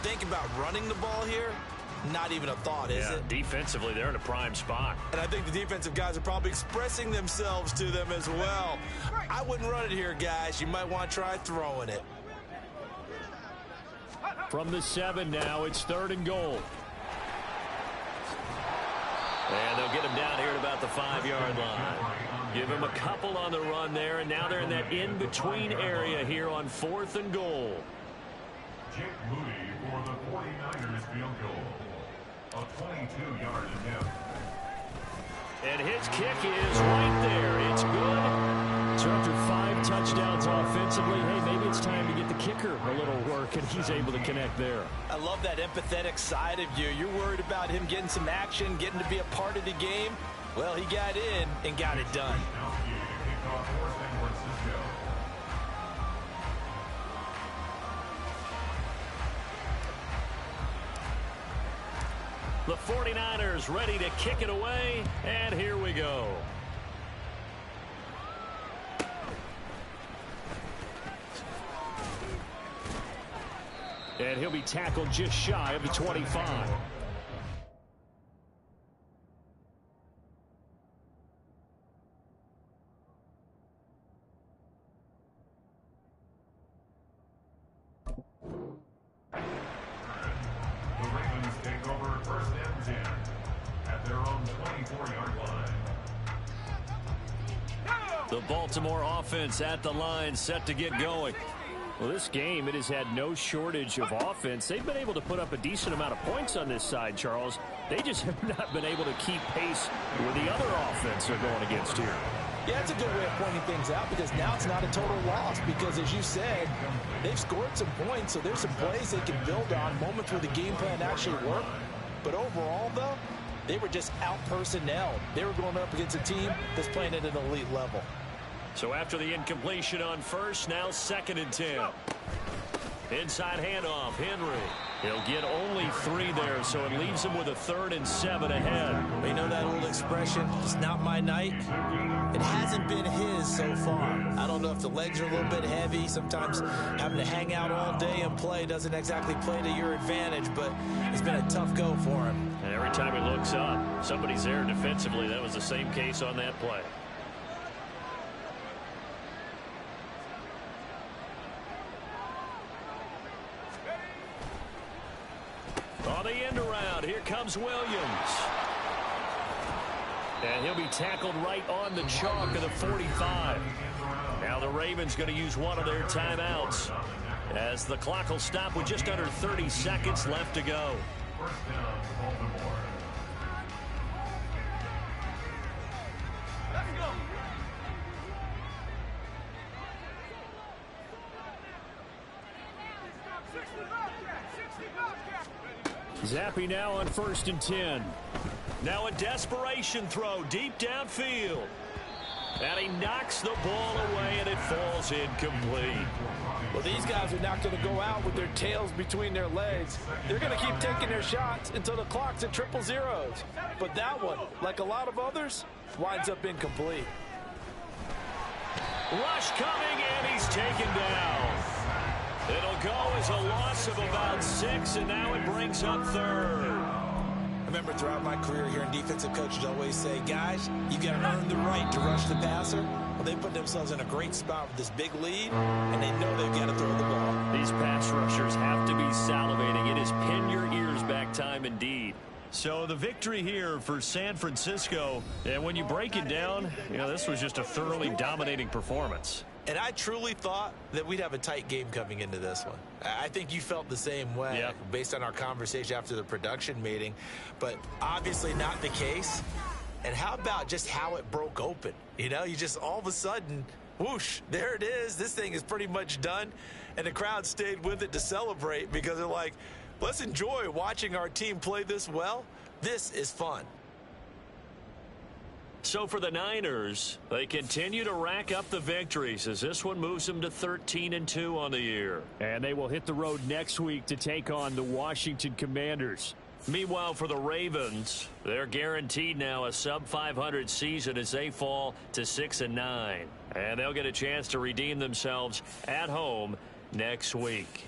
think about running the ball here. Not even a thought, is it? Defensively, they're in a prime spot. And I think the defensive guys are probably expressing themselves to them as well. I wouldn't run it here, guys. You might want to try throwing it. From the 7 now, it's 3rd and goal. And they'll get him down here at about the 5-yard line. Give him a couple on the run there, and now they're in that in-between area here on 4th and goal. Jake Moody for the 49ers field goal. A 22-yard attempt. And his kick is right there. It's good. So after 5 touchdowns offensively, hey, maybe it's time to get the kicker a little work, and he's able to connect there. I love that empathetic side of you. You're worried about him getting some action, getting to be a part of the game. Well, he got in and got it done. The 49ers ready to kick it away, and here we go. And he'll be tackled just shy of the 25. The Baltimore offense at the line, set to get going. Well, this game, it has had no shortage of offense. They've been able to put up a decent amount of points on this side, Charles. They just have not been able to keep pace with the other offense they're going against here. Yeah, that's a good way of pointing things out, because now it's not a total loss, because as you said, they've scored some points, so there's some plays they can build on, moments where the game plan actually worked. But overall, though, they were just out-personnelled. They were going up against a team that's playing at an elite level. So after the incompletion on 1st, now 2nd and 10. Inside handoff, Henry. He'll get only 3 there, so it leaves him with a 3rd and 7 ahead. You know that old expression, it's not my night? It hasn't been his so far. I don't know if the legs are a little bit heavy. Sometimes having to hang out all day and play doesn't exactly play to your advantage, but it's been a tough go for him. And every time he looks up, somebody's there defensively. That was the same case on that play. On the end around, here comes Williams. And he'll be tackled right on the chalk of the 45. Now the Ravens going to use one of their timeouts, as the clock will stop with just under 30 seconds left to go. Zappy now on 1st and 10. Now a desperation throw deep downfield. And he knocks the ball away, and it falls incomplete. Well, these guys are not going to go out with their tails between their legs. They're going to keep taking their shots until the clock's at 000. But that one, like a lot of others, winds up incomplete. Rush coming, and he's taken down. It'll go as a loss of about 6, and now it brings up 3rd. I remember throughout my career here in defensive coaches always say, guys, you got to earn the right to rush the passer. Well, they put themselves in a great spot with this big lead, and they know they've got to throw the ball. These pass rushers have to be salivating. It is pin your ears back time indeed. So the victory here for San Francisco, and when you break it down, you know, this was just a thoroughly dominating performance. And I truly thought that we'd have a tight game coming into this one. I think you felt the same way based on our conversation after the production meeting, but obviously not the case. And how about just how it broke open? You know, you just all of a sudden, whoosh, there it is. This thing is pretty much done. And the crowd stayed with it to celebrate, because they're like, let's enjoy watching our team play this well. This is fun. So for the Niners, they continue to rack up the victories as this one moves them to 13-2 on the year. And they will hit the road next week to take on the Washington Commanders. Meanwhile, for the Ravens, they're guaranteed now a sub-500 season as they fall to 6-9. And they'll get a chance to redeem themselves at home next week.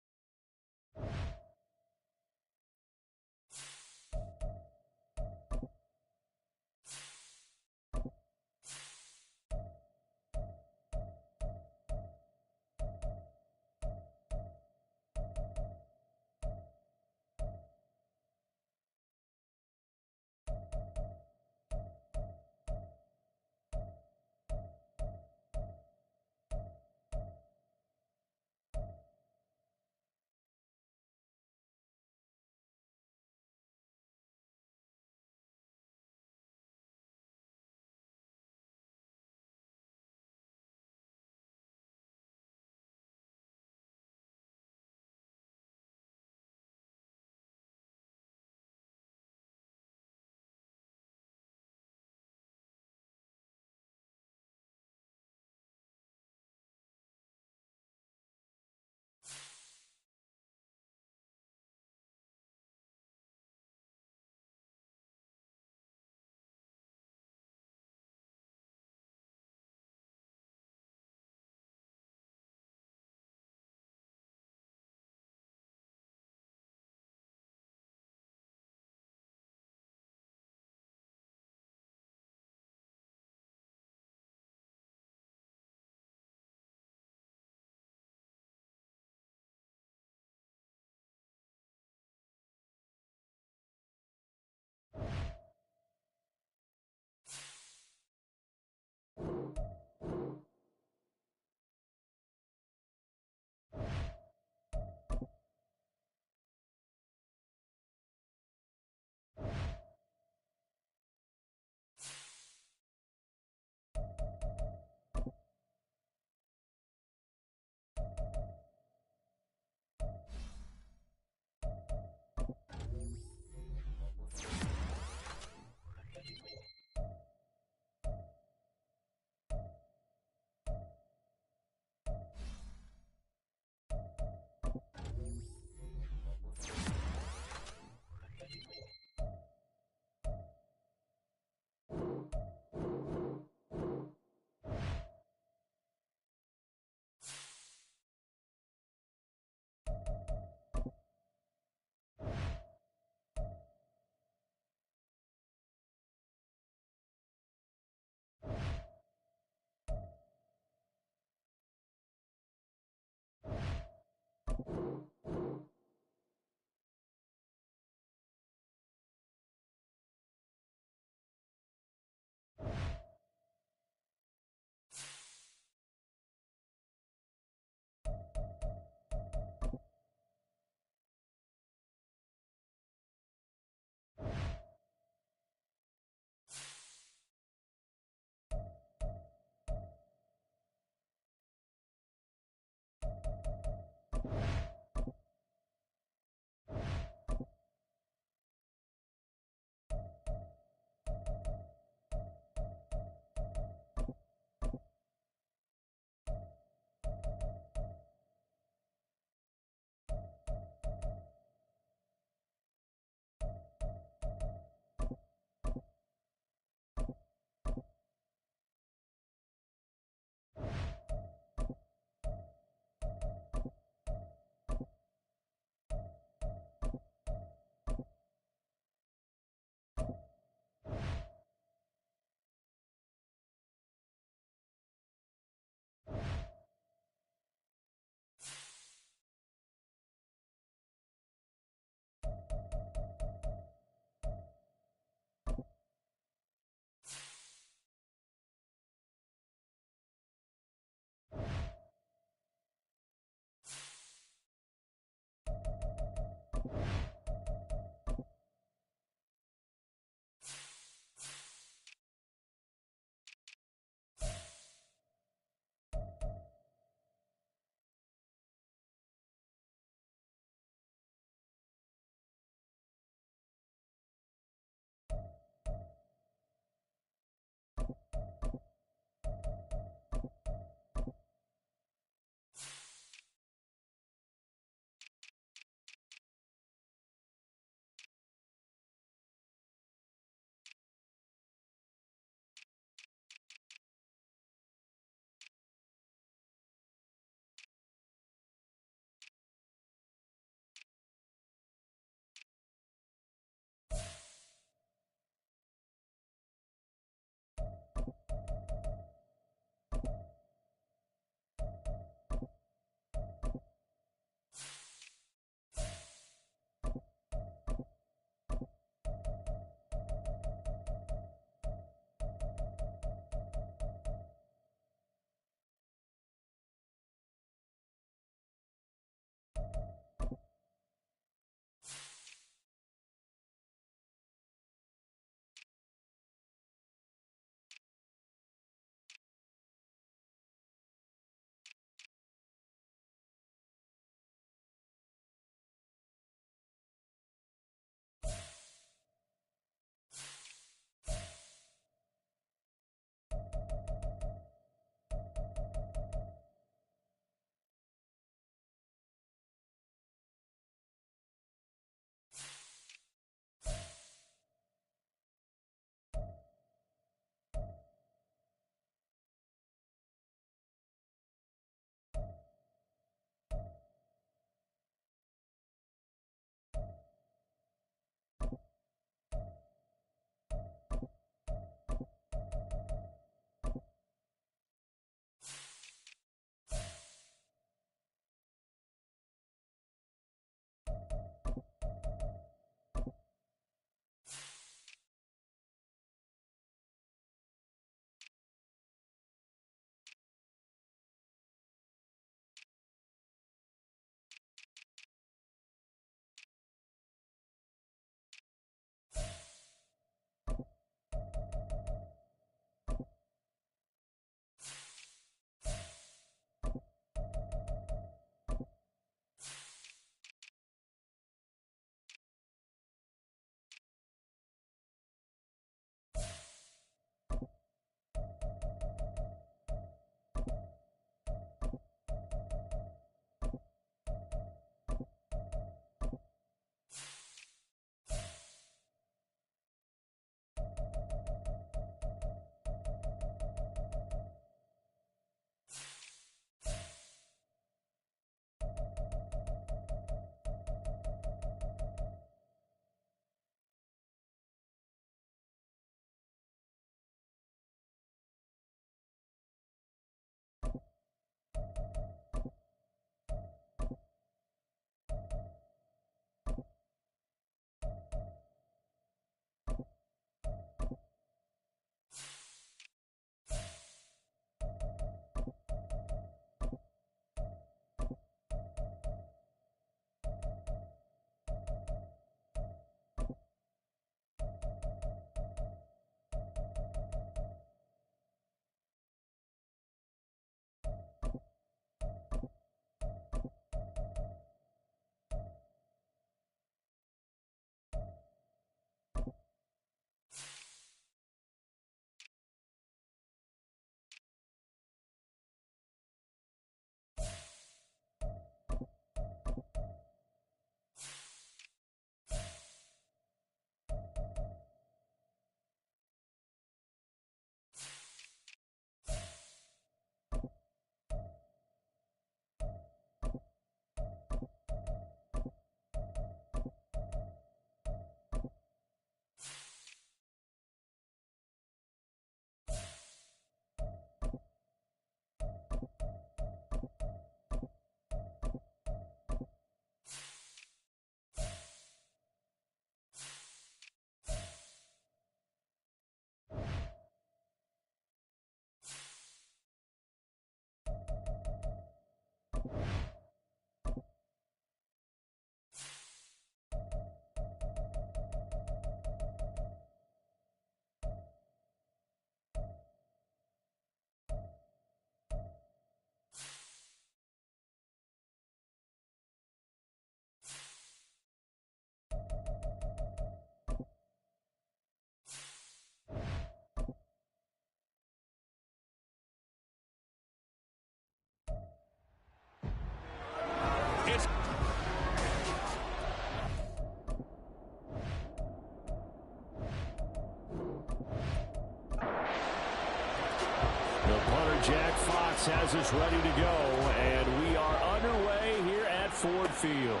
The punter, Jack Fox, has us ready to go, and we are underway here at Ford Field.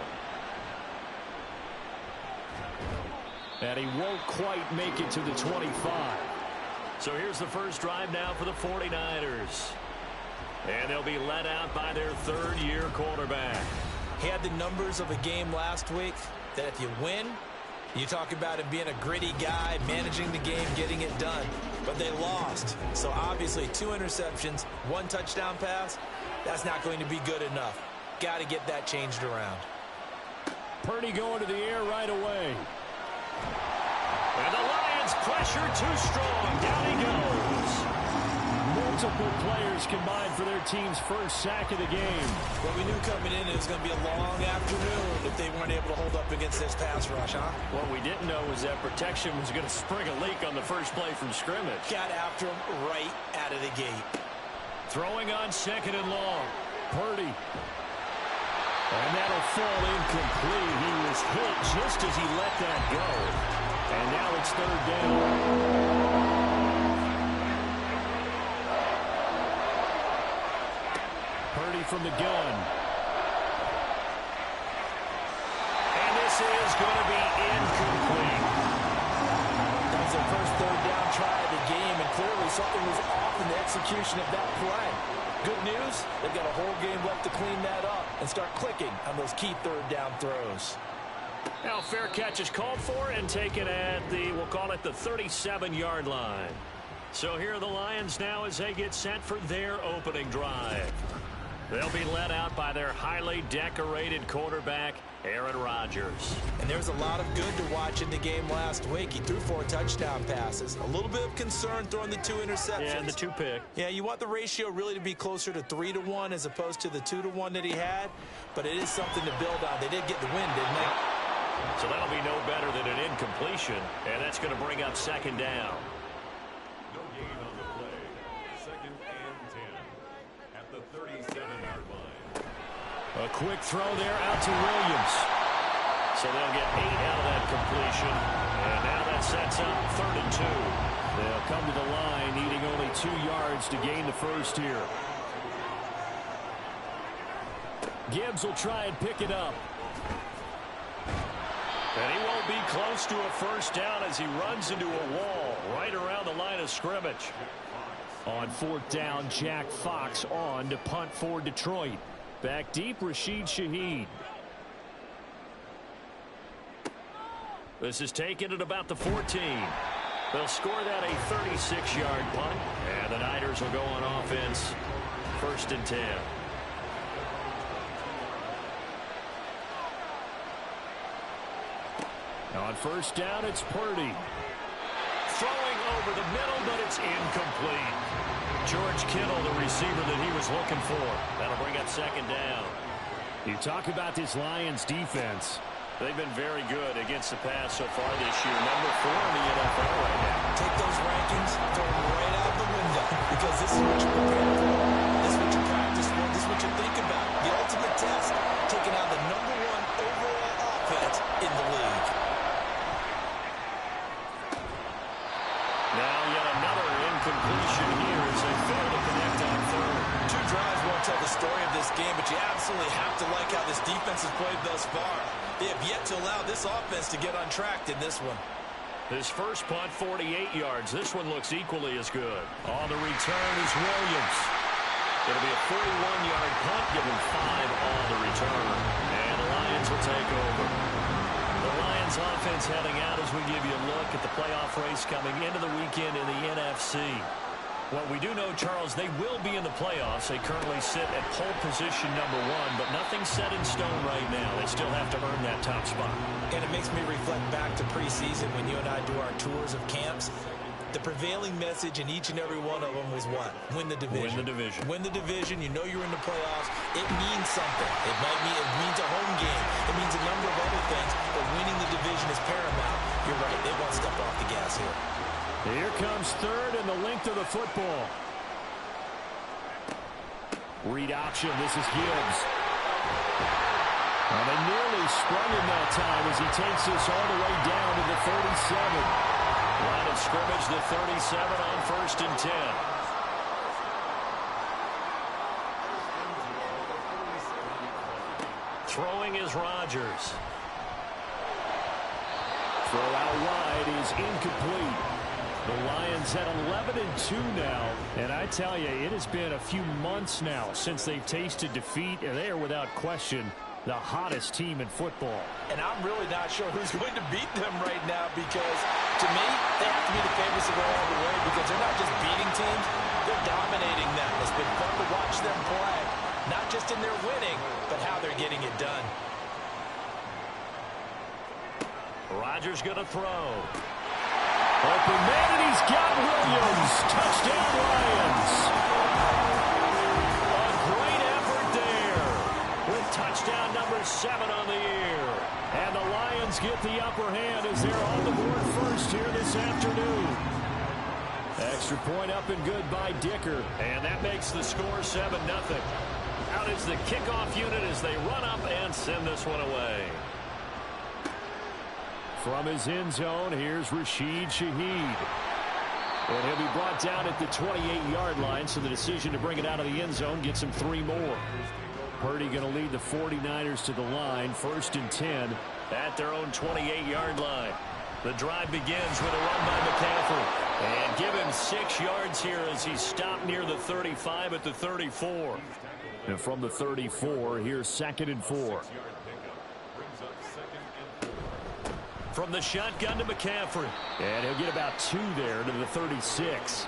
And he won't quite make it to the 25. So here's the first drive now for the 49ers. And they'll be led out by their third-year quarterback. He had the numbers of a game last week that if you win, you talk about him being a gritty guy, managing the game, getting it done. But they lost. So obviously 2 interceptions, 1 touchdown pass, that's not going to be good enough. Got to get that changed around. Purdy going to the air right away. And the Lions pressure too strong. Down he goes. Multiple players combined for their team's first sack of the game. What we knew coming in, it was going to be a long afternoon if they weren't able to hold up against this pass rush, huh? What we didn't know was that protection was going to spring a leak on the first play from scrimmage. Got after him right out of the gate. Throwing on 2nd and long. Purdy. And that'll fall incomplete. He was hit just as he let that go. And now it's 3rd down. Purdy from the gun. And this is going to be incomplete. That was their first 3rd down try of the game, and clearly something was off in the execution of that play. Good news, they've got a whole game left to clean that up and start clicking on those key 3rd down throws. Now fair catch is called for and taken at the, we'll call it the 37-yard line. So here are the Lions now as they get set for their opening drive. They'll be led out by their highly decorated quarterback, Aaron Rodgers. And there's a lot of good to watch in the game last week. He threw 4 touchdown passes. A little bit of concern throwing the 2 interceptions. Yeah, and the 2 pick. Yeah, you want the ratio really to be closer to 3-1 as opposed to the 2-1 that he had. But it is something to build on. They did get the win, didn't they? So that'll be no better than an incompletion. And that's going to bring up 2nd down. No gain on the play. 2nd and 10 at the 37-yard line. A quick throw there out to Williams. So they'll get 8 out of that completion. And now that sets up 3rd and 2. They'll come to the line needing only 2 yards to gain the first here. Gibbs will try and pick it up. And he won't be close to a first down as he runs into a wall right around the line of scrimmage. On 4th down, Jack Fox on to punt for Detroit. Back deep, Rashid Shaheed. This is taken at about the 14. They'll score that a 36-yard punt. And the Niners will go on offense. 1st and 10. On 1st down, it's Purdy. Throwing over the middle, but it's incomplete. George Kittle, the receiver that he was looking for. That'll bring up 2nd down. You talk about this Lions defense. They've been very good against the pass so far this year. Number 4 in the NFL right now. Take those rankings, throw them right out the window, because this is what you prepare for. This is what you practice for. This is what you think about. The ultimate test, taking out the number 1 overall offense in the league. Now yet another incompletion here as they fail to connect on 3rd. 2 drives won't tell the story of this game, but you absolutely have to like how this defense has played thus far. They have yet to allow this offense to get untracked in this one. His first punt, 48 yards. This one looks equally as good. On the return is Williams. It'll be a 41-yard punt, given 5 on the return. And the Lions will take over. The Lions offense heading out as we give you a look at the playoff race coming into the weekend in the NFC. What we do know, Charles, they will be in the playoffs. They currently sit at pole position number 1, but nothing's set in stone right now. They still have to earn that top spot. And it makes me reflect back to preseason when you and I do our tours of camps. The prevailing message in each and every one of them was what? Win the division. Win the division. Win the division. You know you're in the playoffs. It means something. It means a home game. It means a number of other things, but winning the division is paramount. You're right. They won't step off the gas here. Here comes 3rd and the length of the football. Read option. This is Gibbs. And they nearly sprung him that time as he takes this all the way down to the 37. Line of scrimmage, the 37 on 1st and 10. Throwing is Rodgers. Throw out wide is incomplete. The Lions at 11-2 now. And I tell you, it has been a few months now since they've tasted defeat, and they are without question the hottest team in football. And I'm really not sure who's going to beat them right now, because to me, they have to be the favorites to go all the way, because they're not just beating teams, they're dominating them. It's been fun to watch them play, not just in their winning, but how they're getting it done. Rodgers going to throw. Open man, and he's got Williams. Touchdown, Lions. A great effort there with touchdown number 7 on the year. And the Lions get the upper hand as they're on the board first here this afternoon. Extra point up and good by Dicker. And that makes the score 7-0. Out is the kickoff unit as they run up and send this one away. From his end zone, here's Rashid Shaheed. And he'll be brought down at the 28-yard line, so the decision to bring it out of the end zone gets him 3 more. Purdy going to lead the 49ers to the line, 1st and 10. At their own 28-yard line. The drive begins with a run by McCaffrey. And give him 6 yards here as he's stopped near the 35 at the 34. And from the 34, here's 2nd and 4. From the shotgun to McCaffrey. And he'll get about 2 there to the 36.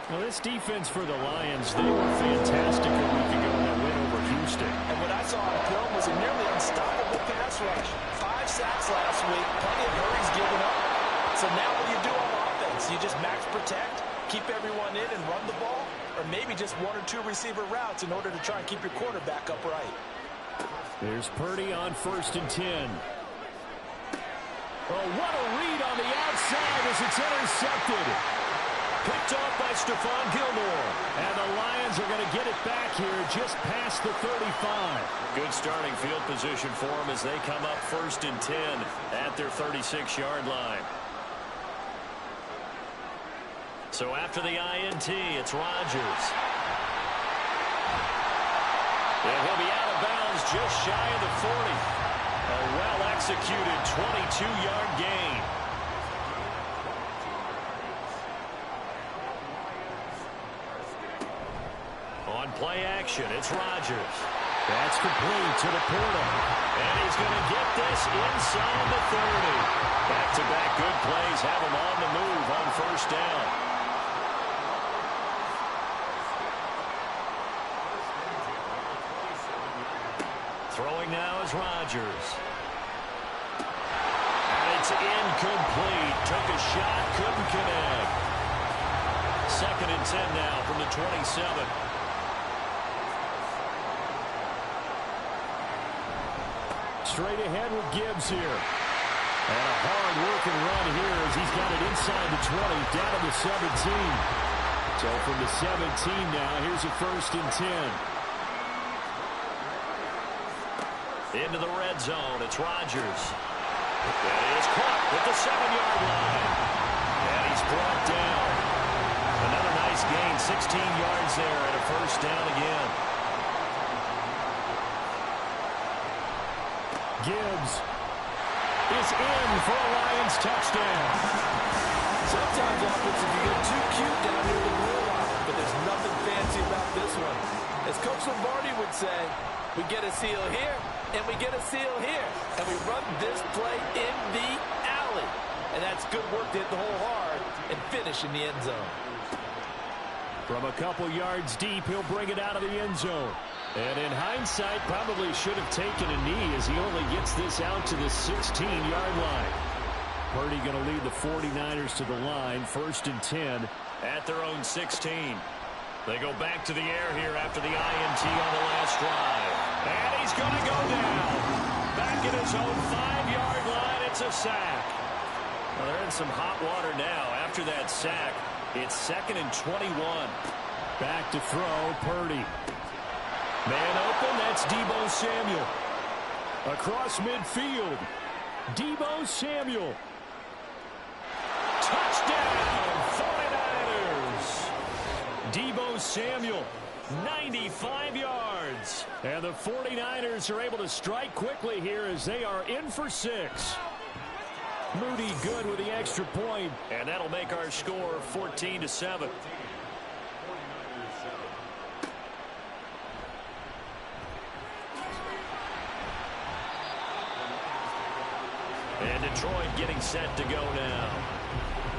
Well, this defense for the Lions, they were fantastic a week ago in that win over Houston. And what I saw on film was a nearly unstoppable pass rush. 5 sacks last week, plenty of hurries given up. So now what do you do on offense? You just max protect, keep everyone in and run the ball, or maybe just 1 or 2 receiver routes in order to try and keep your quarterback upright. There's Purdy on 1st and 10. Oh, what a read on the outside as it's intercepted. Picked off by Stephon Gilmore. And the Lions are going to get it back here just past the 35. Good starting field position for them as they come up 1st and 10 at their 36-yard line. So after the INT, it's Rodgers. And he'll be out of bounds just shy of the 40. A well-executed 22-yard gain. On play action, it's Rodgers. That's complete to the portal. And he's going to get this inside the 30. Back-to-back good plays have him on the move on 1st down. Throwing now is Rodgers. And it's incomplete. Took a shot, couldn't connect. 2nd and 10 now from the 27. Straight ahead with Gibbs here. And a hard-working run here as he's got it inside the 20, down to the 17. So from the 17 now, here's a 1st and 10. Into the red zone, it's Rodgers. And he is caught at the 7-yard line. And he's brought down. Another nice gain, 16 yards there and a 1st down again. Gibbs is in for a Lions touchdown. Sometimes offensive you get too cute down here in the goal line, but there's nothing fancy about this one. As Coach Lombardi would say, we get a seal here, and we get a seal here. And we run this play in the alley. And that's good work to hit the hole hard and finish in the end zone. From a couple yards deep, he'll bring it out of the end zone. And in hindsight, probably should have taken a knee as he only gets this out to the 16-yard line. Purdy going to lead the 49ers to the line, 1st and 10. At their own 16. They go back to the air here after the INT on the last drive. And he's going to go down. Back at his own 5-yard line, it's a sack. Well, they're in some hot water now. After that sack, it's 2nd and 21. Back to throw, Purdy. Man open, that's Deebo Samuel. Across midfield, Deebo Samuel. Touchdown, 49ers. Deebo Samuel 95 yards. And the 49ers are able to strike quickly here as they are in for 6. Moody good with the extra point, and that'll make our score 14-7. And Detroit getting set to go now.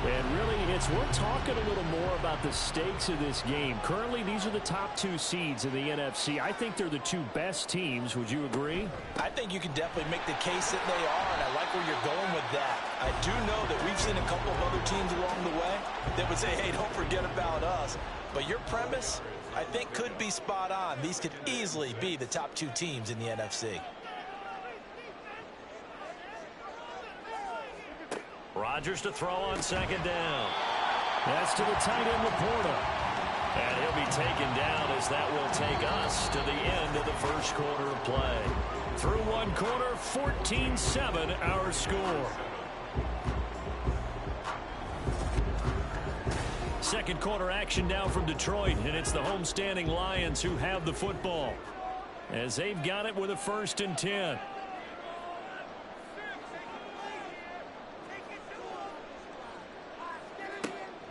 And really, we're talking a little more about the stakes of this game. Currently, these are the top 2 seeds in the NFC. I think they're the 2 best teams. Would you agree? I think you can definitely make the case that they are, and I like where you're going with that. I do know that we've seen a couple of other teams along the way that would say, hey, don't forget about us. But your premise, I think, could be spot on. These could easily be the top 2 teams in the NFC. Rodgers to throw on second down. That's to the tight end, Laporta. And he'll be taken down as that will take us to the end of the first quarter of play. Through one quarter, 14-7 our score. Second quarter action now from Detroit, and it's the homestanding Lions who have the football as they've got it with a 1st and 10.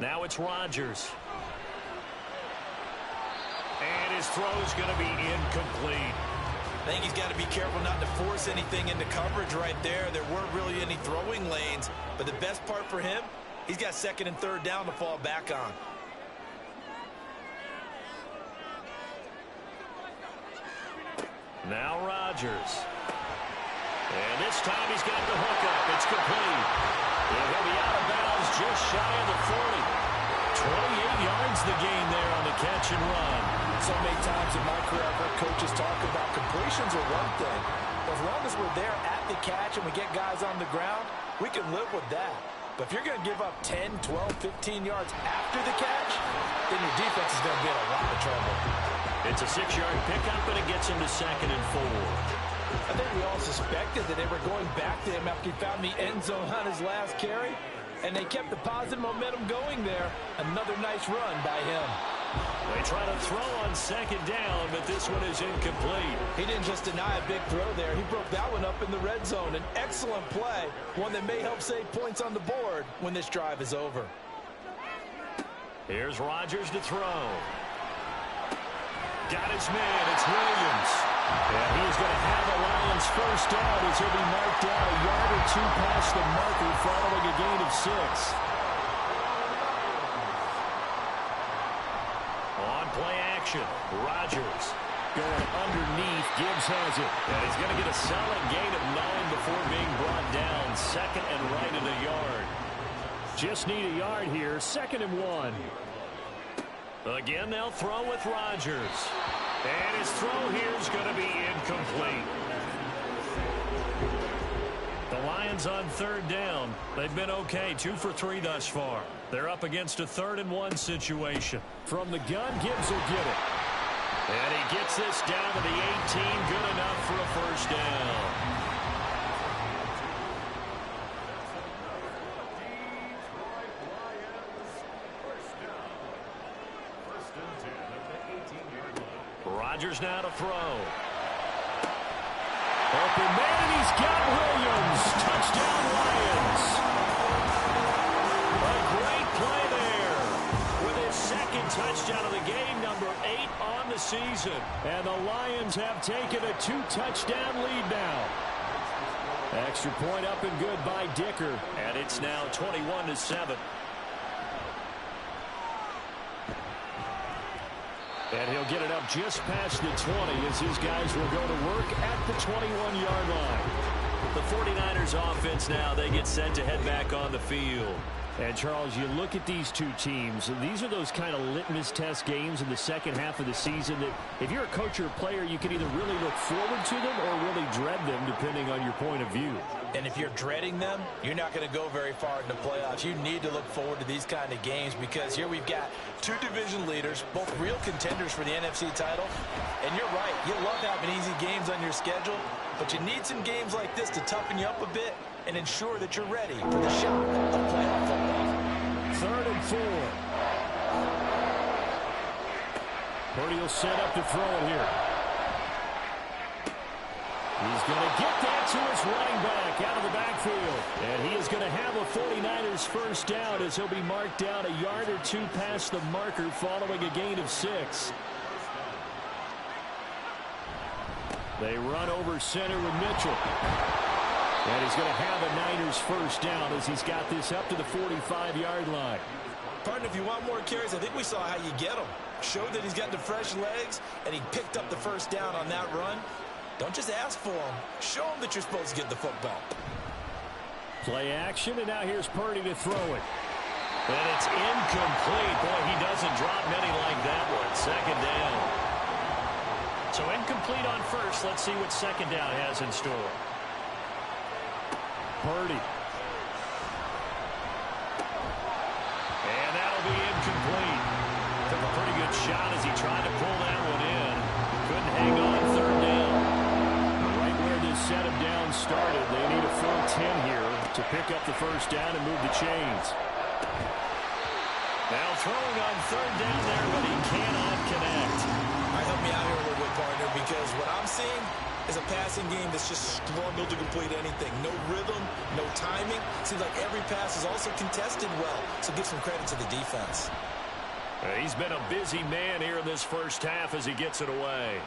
Now it's Rodgers. And his throw's going to be incomplete. I think he's got to be careful not to force anything into coverage right there. There weren't really any throwing lanes. But the best part for him, he's got 2nd and 3rd down to fall back on. Now Rodgers. And this time he's got the hook up. It's complete. And he'll be out of bounds just shy of the 40. 28 yards the gain there on the catch and run. So many times in my career, I've heard coaches talk about completions are one thing. As long as we're there at the catch and we get guys on the ground, we can live with that. But if you're going to give up 10, 12, 15 yards after the catch, then your defense is going to be in a lot of trouble. It's a 6-yard pickup, and it gets him to 2nd and 4. I think we all suspected that they were going back to him after he found the end zone on his last carry, and they kept the positive momentum going there. Another nice run by him. They try to throw on 2nd down, but this one is incomplete. He didn't just deny a big throw there. He broke that one up in the red zone. An excellent play, one that may help save points on the board when this drive is over. Here's Rodgers to throw. Got his man. It's Williams. And he's going to have a Lions 1st down as he'll be marked down a yard or 2 past the marker following a gain of 6. On play action, Rodgers going underneath. Gibbs has it. And he's going to get a solid gain of 9 before being brought down. 2nd and right at a yard. Just need a yard here. 2nd and 1. Again, they'll throw with Rodgers. And his throw here is going to be incomplete. The Lions on 3rd down. They've been okay, 2 for 3 thus far. They're up against a 3rd and 1 situation. From the gun, Gibbs will get it. And he gets this down to the 18, good enough for a 1st down. Rodgers now to throw. Open man, and he's got Williams. Touchdown, Lions. A great play there with his 2nd touchdown of the game, number 8 on the season. And the Lions have taken a 2-touchdown lead now. Extra point up and good by Dicker. And it's now 21-7. And he'll get it up just past the 20 as his guys will go to work at the 21-yard line. The 49ers offense now, they get set to head back on the field. And, Charles, you look at these 2 teams, and these are those kind of litmus test games in the second half of the season that if you're a coach or a player, you can either really look forward to them or really dread them, depending on your point of view. And if you're dreading them, you're not going to go very far in the playoffs. You need to look forward to these kind of games because here we've got 2 division leaders, both real contenders for the NFC title. And you're right, you love having easy games on your schedule, but you need some games like this to toughen you up a bit and ensure that you're ready for the shock of playoff football. 3rd and 4. Purdy will set up to throw it here. He's going to get that to his running back out of the backfield. And he is going to have a 49ers first down as he'll be marked down a yard or two past the marker following a gain of 6. They run over center with Mitchell. And he's going to have a Niners first down as he's got this up to the 45-yard line. Partner, if you want more carries, I think we saw how you get them. Showed that he's got the fresh legs, and he picked up the first down on that run. Don't just ask for them. Show them that you're supposed to get the football. Play action, and now here's Purdy to throw it. And it's incomplete. Boy, he doesn't drop many like that one. Second down. So incomplete on first. Let's see what second down has in store. Purdy. And that'll be incomplete. Took a pretty good shot as he tried to pull that one in. Couldn't hang on third down. Right where this set him down started, they need a full 10 here to pick up the first down and move the chains. Now throwing on third down there, but he cannot connect. All right, help me out here a little bit, partner, because what I'm seeing is a passing game that's just struggled to complete anything. No rhythm, no timing. Seems like every pass is also contested well, so give some credit to the defense. He's been a busy man here in this first half as he gets it away.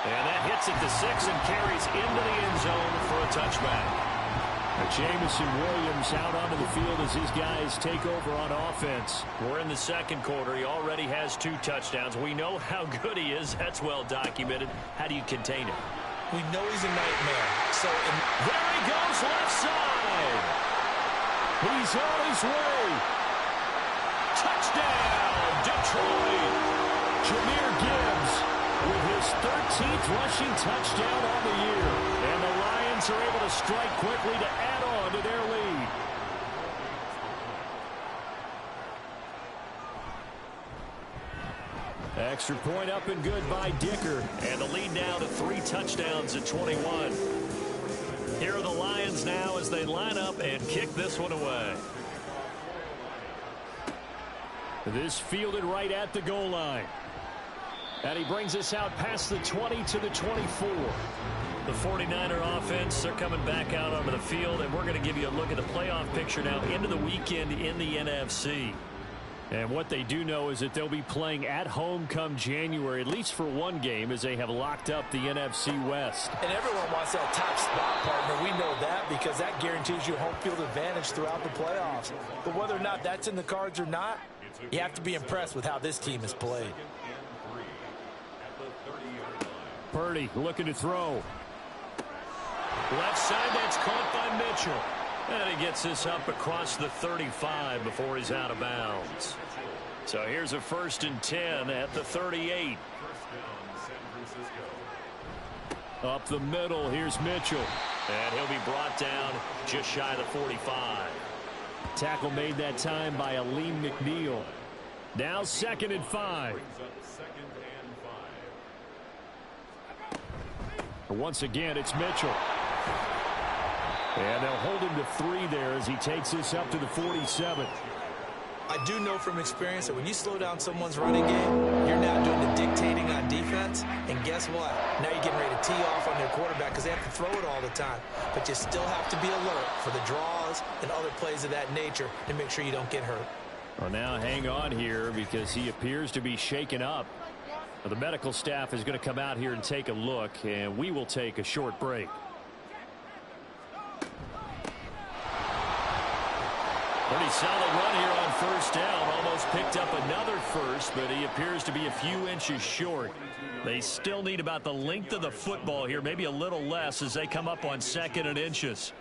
And that hits it to 6 and carries into the end zone for a touchback. Jamison Williams out onto the field as his guys take over on offense. We're in the second quarter. He already has 2 touchdowns. We know how good he is. That's well documented. How do you contain him? We know he's a nightmare. So there he goes left side. He's on his way. Touchdown, Detroit. Jahmyr Gibbs with his 13th rushing touchdown on the year. And the Lions are able to strike quickly to add on to their lead. Extra point up and good by Dicker. And the lead now to 3 touchdowns at 21. Here are the Lions now as they line up and kick this one away. This fielded right at the goal line. And he brings us out past the 20 to the 24. The 49er offense, they're coming back out onto the field, and we're going to give you a look at the playoff picture now into the weekend in the NFC. And what they do know is that they'll be playing at home come January, at least for one game, as they have locked up the NFC West. And everyone wants that top spot, partner. We know that because that guarantees you home field advantage throughout the playoffs. But whether or not that's in the cards or not, you have to be impressed with how this team has played. Purdy looking to throw. Left side, that's caught by Mitchell. And he gets this up across the 35 before he's out of bounds. So here's a 1st and 10 at the 38. Up the middle, here's Mitchell. And he'll be brought down just shy of the 45. Tackle made that time by Aleem McNeil. Now 2nd and 5. Once again, it's Mitchell. And they'll hold him to 3 there as he takes this up to the 47. I do know from experience that when you slow down someone's running game, you're now doing the dictating on defense. And guess what? Now you're getting ready to tee off on their quarterback because they have to throw it all the time. But you still have to be alert for the draws and other plays of that nature to make sure you don't get hurt. Well, now hang on here because he appears to be shaken up. The medical staff is going to come out here and take a look, and we will take a short break. Pretty solid run here on 1st down. Almost picked up another first, but he appears to be a few inches short. They still need about the length of the football here, maybe a little less as they come up on 2nd and inches.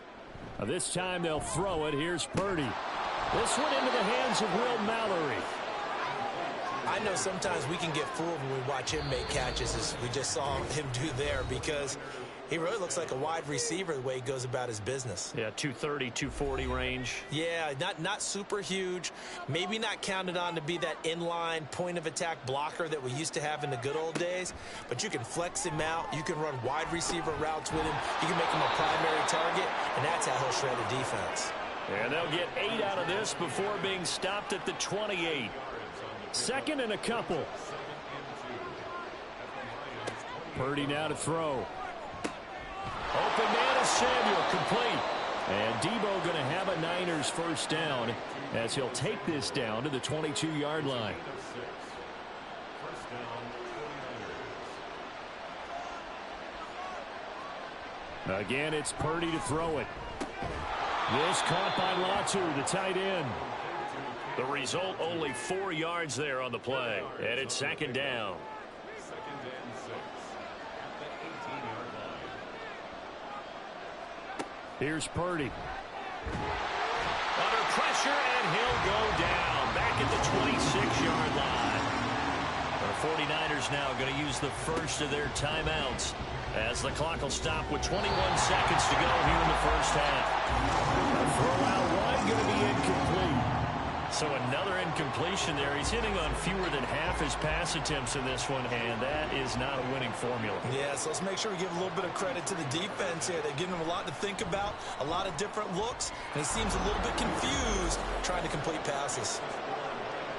Now this time they'll throw it. Here's Purdy. This one into the hands of Will Mallory. I know sometimes we can get fooled when we watch him make catches, as we just saw him do there, because he really looks like a wide receiver the way he goes about his business. Yeah, 230, 240 range. Yeah, not super huge. Maybe not counted on to be that inline point-of-attack blocker that we used to have in the good old days, but you can flex him out. You can run wide receiver routes with him. You can make him a primary target, and that's how he'll shred a defense. And they'll get 8 out of this before being stopped at the 28. 2nd and a couple. Purdy now to throw. Open man is Samuel, complete. And Debo going to have a Niners first down as he'll take this down to the 22-yard line. Again, it's Purdy to throw it. This caught by Latu, the tight end. The result, only 4 yards there on the play. And it's 2nd down. 2nd and 6 at the 18-yard line. Here's Purdy. Under pressure, and he'll go down. Back at the 26-yard line. The 49ers now going to use the first of their timeouts as the clock will stop with 21 seconds to go here in the first half. A throw out wide going to be incomplete. So another incompletion there. He's hitting on fewer than half his pass attempts in this one, and that is not a winning formula. Yeah, so let's make sure we give a little bit of credit to the defense here. They're giving him a lot to think about, a lot of different looks, and he seems a little bit confused trying to complete passes.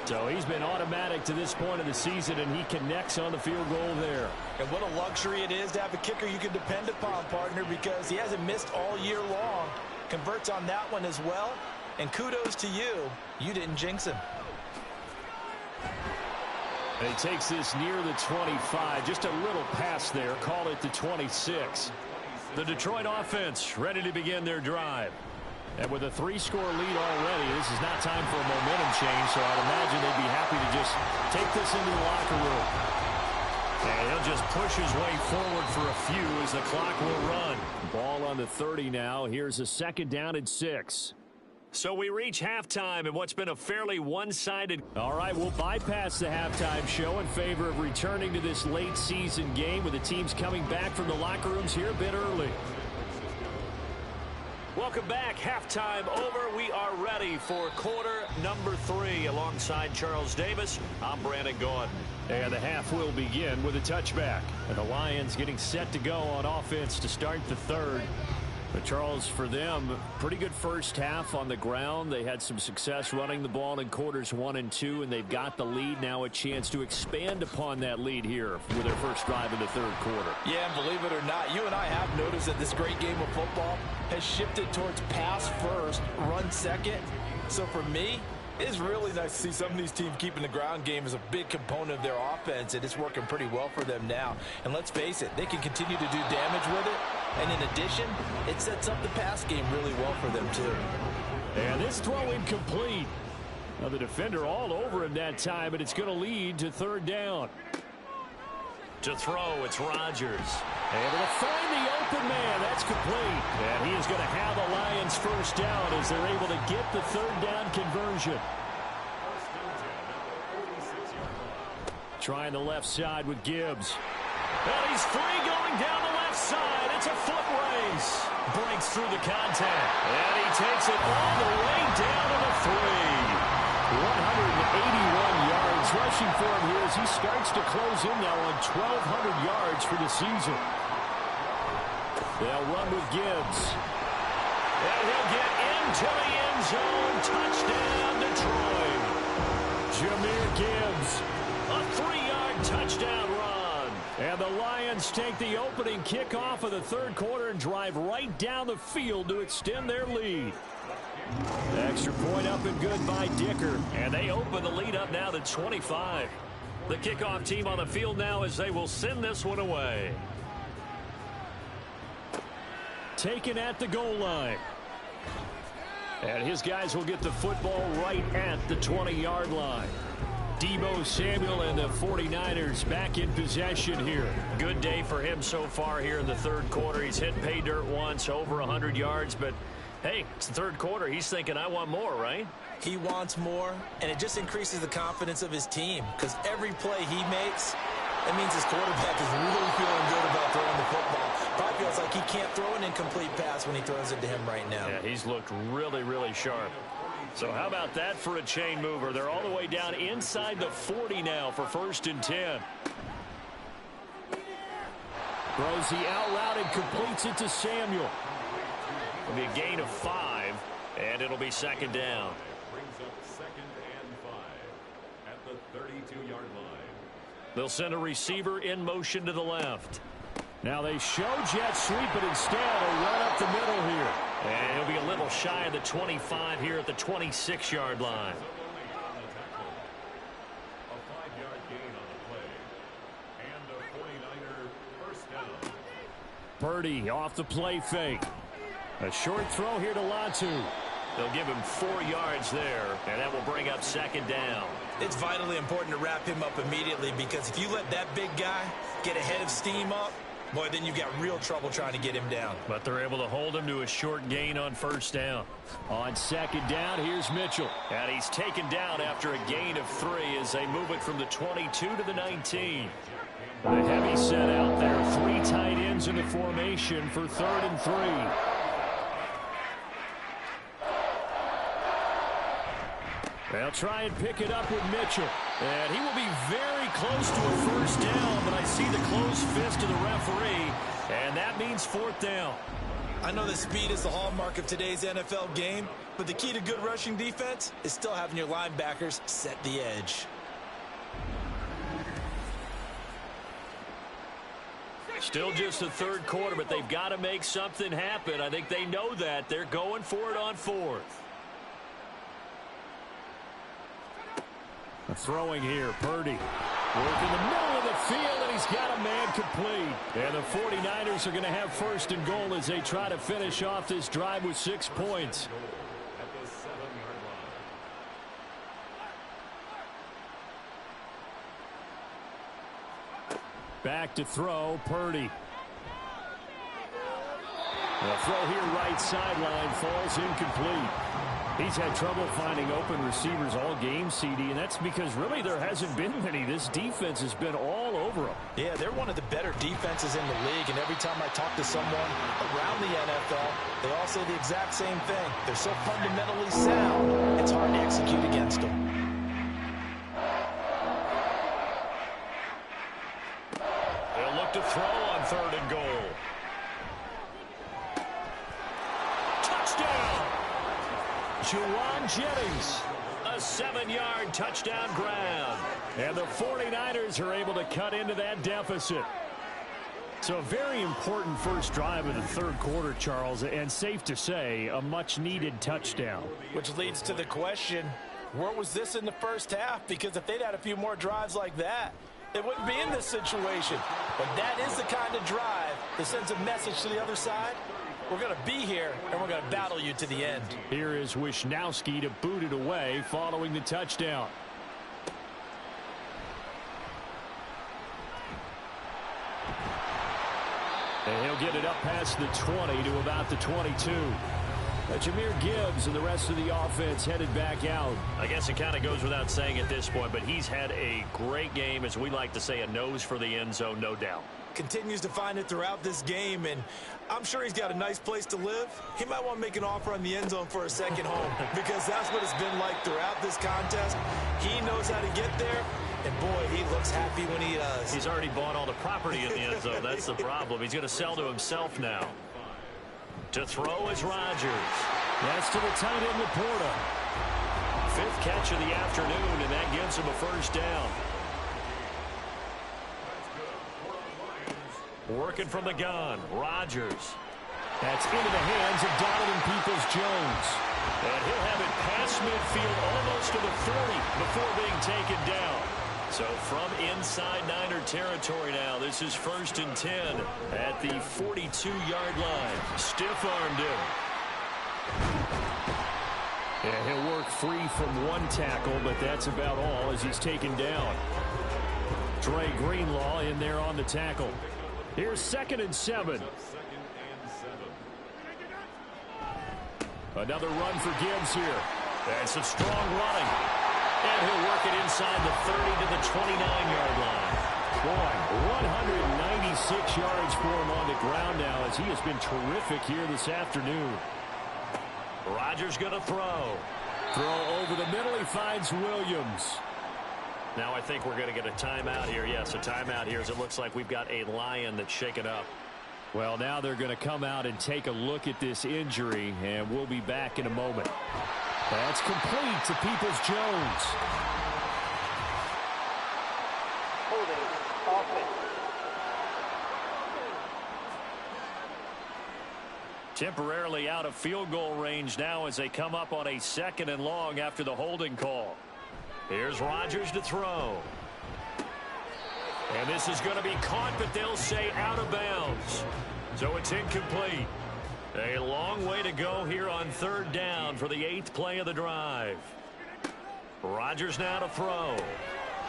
So he's been automatic to this point of the season, and he connects on the field goal there. And what a luxury it is to have a kicker you can depend upon, partner, because he hasn't missed all year long. Converts on that one as well. And kudos to you. You didn't jinx him. And he takes this near the 25. Just a little pass there. Call it the 26. The Detroit offense ready to begin their drive. And with a 3-score lead already, this is not time for a momentum change, so I'd imagine they'd be happy to just take this into the locker room. And he'll just push his way forward for a few as the clock will run. Ball on the 30 now. Here's a 2nd down and 6. So we reach halftime in what's been a fairly one-sided. All right, we'll bypass the halftime show in favor of returning to this late season game with the teams coming back from the locker rooms here a bit early. Welcome back. Halftime over. We are ready for quarter number 3. Alongside Charles Davis, I'm Brandon Gaudin. And the half will begin with a touchback. And the Lions getting set to go on offense to start the 3rd. But Charles, for them, pretty good first half on the ground. They had some success running the ball in quarters 1 and 2, and they've got the lead. Now a chance to expand upon that lead here with their first drive in the 3rd quarter. Yeah, and believe it or not, you and I have noticed that this great game of football has shifted towards pass first, run second. So for me, it's really nice to see some of these teams keeping the ground game as a big component of their offense, and it's working pretty well for them now. And let's face it, they can continue to do damage with it. And in addition, it sets up the pass game really well for them, too. And this throw incomplete. Now the defender all over him that time, but it's going to lead to 3rd down. To throw, it's Rodgers. Able to find the open man. That's complete. And he is going to have the Lions first down as they're able to get the 3rd down conversion. Trying the left side with Gibbs. And he's free going down the left side. It's a foot race. Breaks through the contact. And he takes it all the way down to the 3. 181 yards rushing for him here as he starts to close in now on 1,200 yards for the season. They'll run with Gibbs. And he'll get into the end zone. Touchdown, Detroit. Jahmyr Gibbs. A 3-yard touchdown run. And the Lions take the opening kickoff of the 3rd quarter and drive right down the field to extend their lead. Extra point up and good by Dicker. And they open the lead up now to 25. The kickoff team on the field now as they will send this one away. Taken at the goal line. And his guys will get the football right at the 20-yard line. Debo Samuel and the 49ers back in possession here. Good day for him so far here in the 3rd quarter. He's hit pay dirt once, over 100 yards, but hey, it's the 3rd quarter. He's thinking, I want more, right? He wants more, and it just increases the confidence of his team because every play he makes, that means his quarterback is really feeling good about throwing the football. Probably feels like he can't throw an incomplete pass when he throws it to him right now. Yeah, he's looked really, really sharp. So how about that for a chain mover? They're all the way down inside the 40 now for 1st and 10. Throws the out route and completes it to Samuel. It'll be a gain of 5, and it'll be 2nd down. Brings up 2nd and 5 at the 30. 42-yard line. They'll send a receiver in motion to the left. Now they show jet sweep, but instead a run up the middle here. And he'll be a little shy of the 25 here at the 26-yard line. A 5-yard gain on the play. And a 49er first down. Purdy off the play fake. A short throw here to Latu. They'll give him 4 yards there, and that will bring up second down. It's vitally important to wrap him up immediately, because if you let that big guy get ahead of steam up, boy, then you've got real trouble trying to get him down. But they're able to hold him to a short gain on first down. On second down, here's Mitchell. And he's taken down after a gain of 3 as they move it from the 22 to the 19. The heavy set out there. 3 tight ends in the formation for 3rd and 3. They'll try and pick it up with Mitchell. And he will be very close to a first down, but I see the closed fist of the referee, and that means 4th down. I know that speed is the hallmark of today's NFL game, but the key to good rushing defense is still having your linebackers set the edge. Still just the 3rd quarter, but they've got to make something happen. I think they know that. They're going for it on 4th. Throwing here, Purdy. Working the middle of the field, and he's got a man complete. And the 49ers are going to have 1st and goal as they try to finish off this drive with 6 points. At the 7-yard line. Back to throw, Purdy. The throw here, right sideline, falls incomplete. He's had trouble finding open receivers all game, CD, and that's because really there hasn't been many. This defense has been all over them. Yeah, they're one of the better defenses in the league, and every time I talk to someone around the NFL, they all say the exact same thing. They're so fundamentally sound, it's hard to execute against them. They'll look to throw on 3rd and goal. Touchdown! Juwan Jennings, a 7-yard touchdown grab. And the 49ers are able to cut into that deficit. So a very important first drive of the 3rd quarter, Charles, and safe to say, a much-needed touchdown. Which leads to the question, where was this in the first half? Because if they'd had a few more drives like that, they wouldn't be in this situation. But that is the kind of drive that sends a message to the other side. We're going to be here, and we're going to battle you to the end. Here is Wisnowski to boot it away following the touchdown. And he'll get it up past the 20 to about the 22. Jahmyr Gibbs and the rest of the offense headed back out. I guess it kind of goes without saying at this point, but he's had a great game, as we like to say, a nose for the end zone, no doubt. Continues to find it throughout this game, and I'm sure he's got a nice place to live. He might want to make an offer on the end zone for a second home, because that's what it's been like throughout this contest. He knows how to get there, and boy, he looks happy when he does. He's already bought all the property in the end zone. That's the problem. He's going to sell to himself now. To throw is Rodgers. That's to the tight end, Laporta. 5th catch of the afternoon, and that gives him a first down. Working from the gun, Rodgers. That's into the hands of Donovan Peoples-Jones. And he'll have it past midfield almost to the 40 before being taken down. So from inside Niner territory now, this is 1st and 10 at the 42-yard line. Stiff-armed him. And he'll work free from 1 tackle, but that's about all as he's taken down. Dre Greenlaw in there on the tackle. Here's 2nd and 7. Another run for Gibbs here. And some strong running. And he'll work it inside the 30 to the 29-yard line. Boy, 196 yards for him on the ground now as he has been terrific here this afternoon. Rodgers going to throw. Throw over the middle. He finds Williams. Now I think we're going to get a timeout here. Yes, a timeout here as it looks like we've got a Lion that's shaken up. Well, now they're going to come out and take a look at this injury, and we'll be back in a moment. That's complete to Peoples-Jones. holding offense. Temporarily out of field goal range now as they come up on a 2nd and long after the holding call. Here's Rodgers to throw. And this is going to be caught, but they'll say out of bounds. So it's incomplete. A long way to go here on 3rd down for the 8th play of the drive. Rodgers now to throw.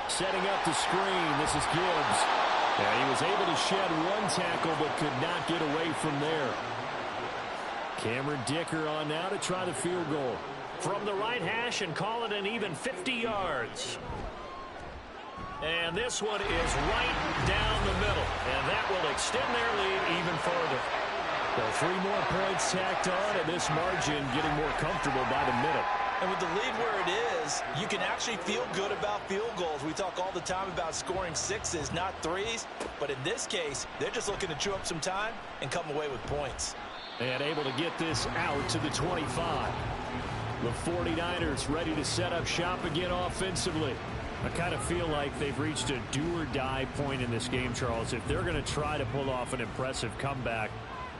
Setting up the screen. This is Gibbs. And he was able to shed one tackle but could not get away from there. Cameron Dicker on now to try the field goal. From the right hash and call it an even 50 yards. And this one is right down the middle. And that will extend their lead even further. Well, 3 more points tacked on, and this margin getting more comfortable by the minute. And with the lead where it is, you can actually feel good about field goals. We talk all the time about scoring 6s, not 3s. But in this case, they're just looking to chew up some time and come away with points. And able to get this out to the 25. The 49ers ready to set up shop again offensively. I kind of feel like they've reached a do-or-die point in this game, Charles. If they're going to try to pull off an impressive comeback,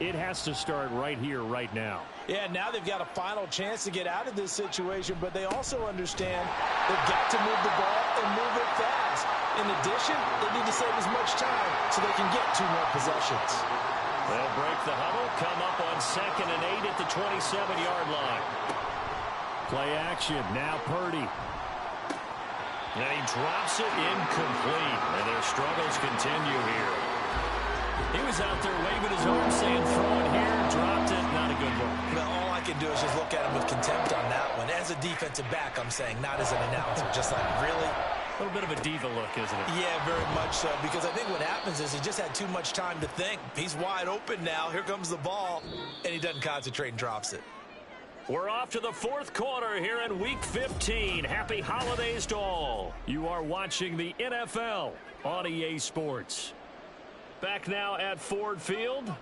it has to start right here, right now. Yeah, now they've got a final chance to get out of this situation, but they also understand they've got to move the ball and move it fast. In addition, they need to save as much time so they can get 2 more possessions. They'll break the huddle, come up on 2nd and 8 at the 27-yard line. Play action, now Purdy. And he drops it incomplete, and their struggles continue here. He was out there waving his arm saying throw it here, dropped it, not a good look. Well, all I can do is just look at him with contempt on that one. As a defensive back, I'm saying, not as an announcer. Just like, really? A little bit of a diva look, isn't it? Yeah, very much so, because I think what happens is he just had too much time to think. He's wide open now. Here comes the ball, and he doesn't concentrate and drops it. We're off to the 4th quarter here in Week 15. Happy holidays to all. You are watching the NFL on EA Sports. Back now at Ford Field.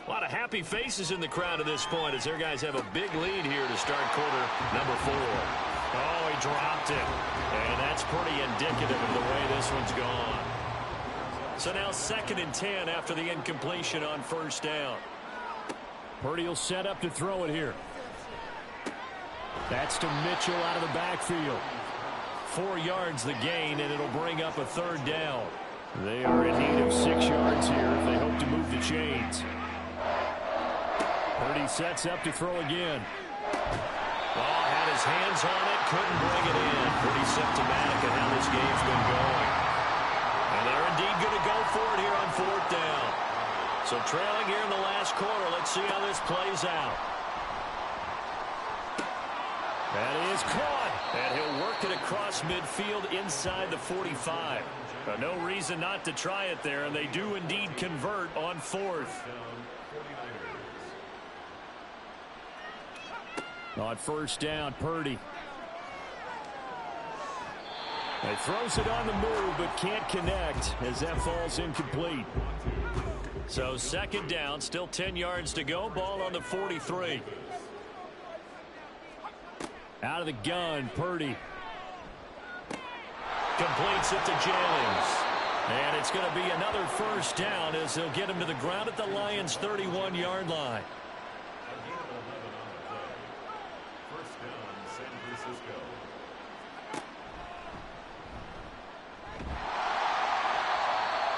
A lot of happy faces in the crowd at this point as their guys have a big lead here to start quarter number 4. Oh, he dropped it. And that's pretty indicative of the way this one's gone. So now 2nd and 10 after the incompletion on 1st down. Purdy will set up to throw it here. That's to Mitchell out of the backfield. 4 yards the gain, and it'll bring up a 3rd down. They are in need of 6 yards here if they hope to move the chains. Purdy sets up to throw again. Oh, had his hands on it, couldn't bring it in. Pretty symptomatic of how this game's been going. And they're indeed going to go for it here on 4th down. So trailing here in the last quarter, let's see how this plays out. That is caught, and he'll work it across midfield inside the 45. No reason not to try it there, and they do indeed convert on 4th. On 1st down, Purdy. He throws it on the move, but can't connect as that falls incomplete. So 2nd down, still 10 yards to go, ball on the 43. Out of the gun, Purdy. Completes it to Jennings. And it's going to be another 1st down as they'll get him to the ground at the Lions' 31-yard line. First down, San Francisco.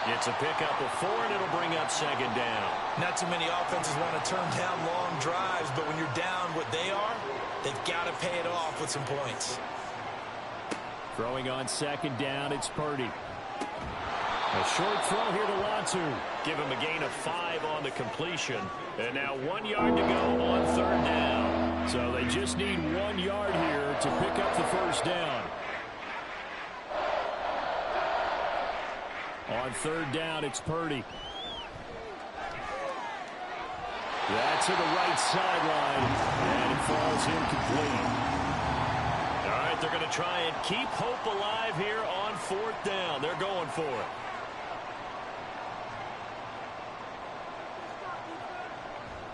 It's a pickup of 4, and it'll bring up 2nd down. Not too many offenses want to turn down long drives, but when you're down what they are, they've got to pay it off with some points. Throwing on 2nd down, it's Purdy. A short throw here to Latu. Give him a gain of 5 on the completion. And now 1 yard to go on 3rd down. So they just need 1 yard here to pick up the 1st down. On 3rd down, it's Purdy. That's to the right sideline, and it falls incomplete. All right, they're going to try and keep hope alive here on 4th down. They're going for it.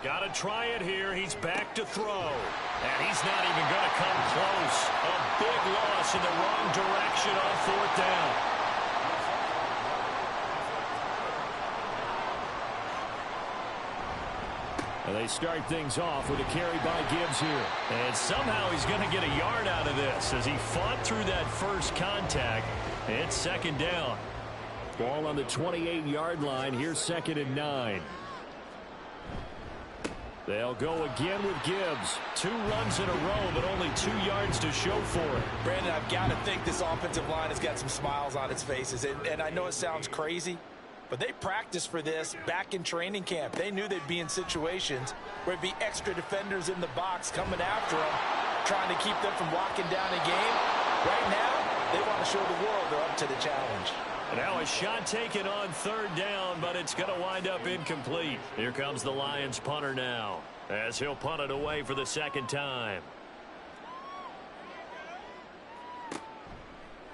Got to try it here. He's back to throw. And he's not even going to come close. A big loss in the wrong direction on 4th down. And they start things off with a carry by Gibbs here. And somehow he's going to get a yard out of this as he fought through that first contact. It's second down. Ball on the 28-yard line. Here's 2nd and 9. They'll go again with Gibbs. 2 runs in a row, but only 2 yards to show for it. Brandon, I've got to think this offensive line has got some smiles on its faces. And I know it sounds crazy, but they practiced for this back in training camp. They knew they'd be in situations where there'd be extra defenders in the box coming after them, trying to keep them from locking down a game. Right now, they want to show the world they're up to the challenge. Now a shot taken on 3rd down, but it's going to wind up incomplete. Here comes the Lions punter now, as he'll punt it away for the 2nd time.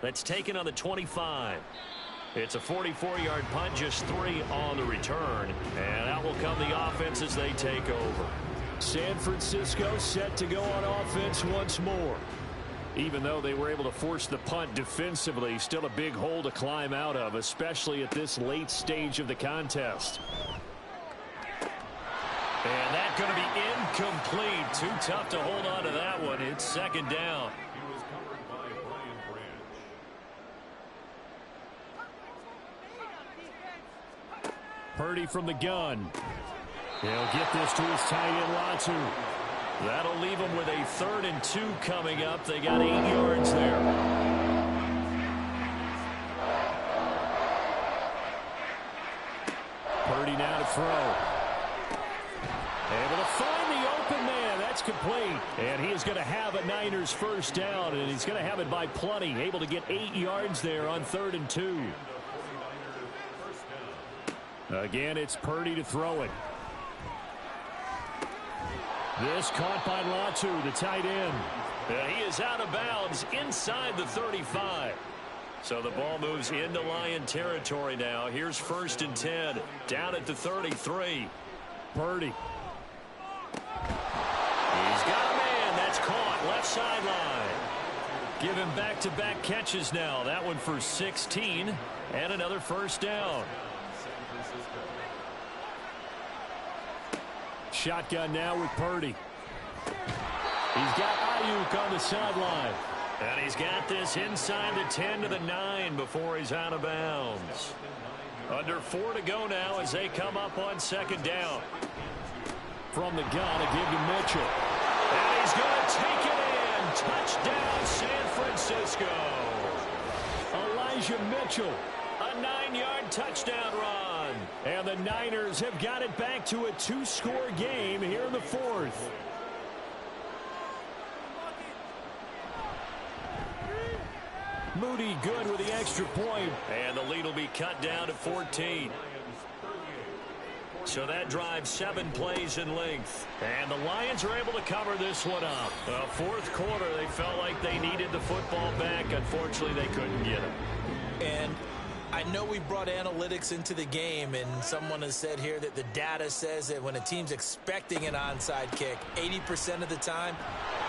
That's taken on the 25. It's a 44-yard punt, just 3 on the return. And out will come the offense as they take over. San Francisco set to go on offense once more. Even though they were able to force the punt defensively, still a big hole to climb out of, especially at this late stage of the contest. And that's going to be incomplete. Too tough to hold on to that one. It's 2nd down. He was covered by Brian Branch. Purdy from the gun. He'll get this to his tight end, Latu. That'll leave them with a 3rd and 2 coming up. They got 8 yards there. Purdy now to throw. Able to find the open man. That's complete. And he is going to have a Niners 1st down, and he's going to have it by plenty. Able to get 8 yards there on 3rd and 2. Again, it's Purdy to throw it. This caught by Latu, the tight end. He is out of bounds inside the 35. So the ball moves into Lion territory now. Here's 1st and 10. Down at the 33. Purdy. He's got a man. That's caught. Left sideline. Give him back-to-back catches now. That one for 16. And another 1st down. Shotgun now with Purdy. He's got Ayuk on the sideline. And he's got this inside the 10 to the 9 before he's out of bounds. Under 4 to go now as they come up on 2nd down. From the gun, a give to Mitchell. And he's going to take it in. Touchdown, San Francisco. Elijah Mitchell. A 9-yard touchdown run. And the Niners have got it back to a 2-score game here in the 4th. Moody good with the extra point. And the lead will be cut down to 14. So that drives 7 plays in length. And the Lions are able to cover this one up. The 4th quarter, they felt like they needed the football back. Unfortunately, they couldn't get it. And I know we brought analytics into the game, and someone has said here that the data says that when a team's expecting an onside kick, 80% of the time,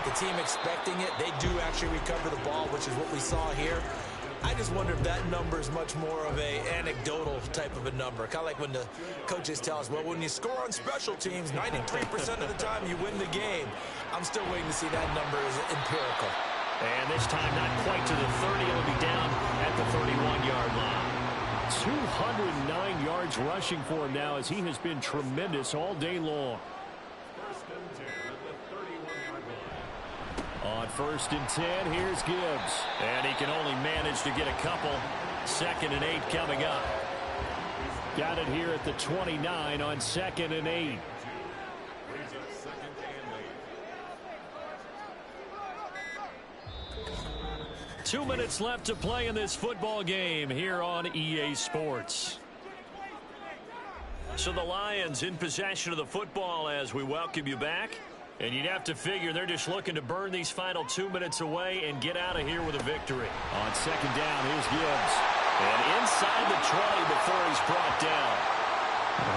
the team expecting it, they do actually recover the ball, which is what we saw here. I just wonder if that number is much more of a anecdotal type of a number. Kind of like when the coaches tell us, well, when you score on special teams, 93% of the time you win the game. I'm still waiting to see that number is empirical. And this time not quite to the 30. It'll be down at the 31-yard line. 209 yards rushing for him now as he has been tremendous all day long. 1st and 10 at the 31-yard line. On 1st and 10, here's Gibbs. And he can only manage to get a couple. 2nd and 8 coming up. Got it here at the 29 on 2nd and 8. 2 minutes left to play in this football game here on EA Sports. So the Lions in possession of the football as we welcome you back. And you'd have to figure they're just looking to burn these final 2 minutes away and get out of here with a victory. On 2nd down, here's Gibbs. And inside the 20 before he's brought down.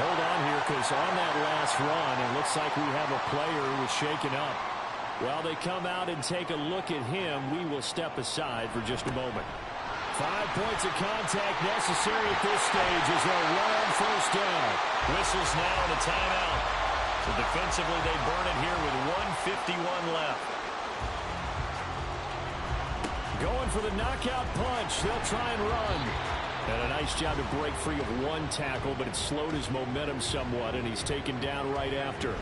Hold on here, because on that last run, it looks like we have a player who was shaken up. While they come out and take a look at him, we will step aside for just a moment. 5 points of contact necessary at this stage as they'll run on 1st down. Whistles now and a timeout. So defensively, they burn it here with 1:51 left. Going for the knockout punch. They'll try and run. And a nice job to break free of one tackle, but it slowed his momentum somewhat, and he's taken down right after.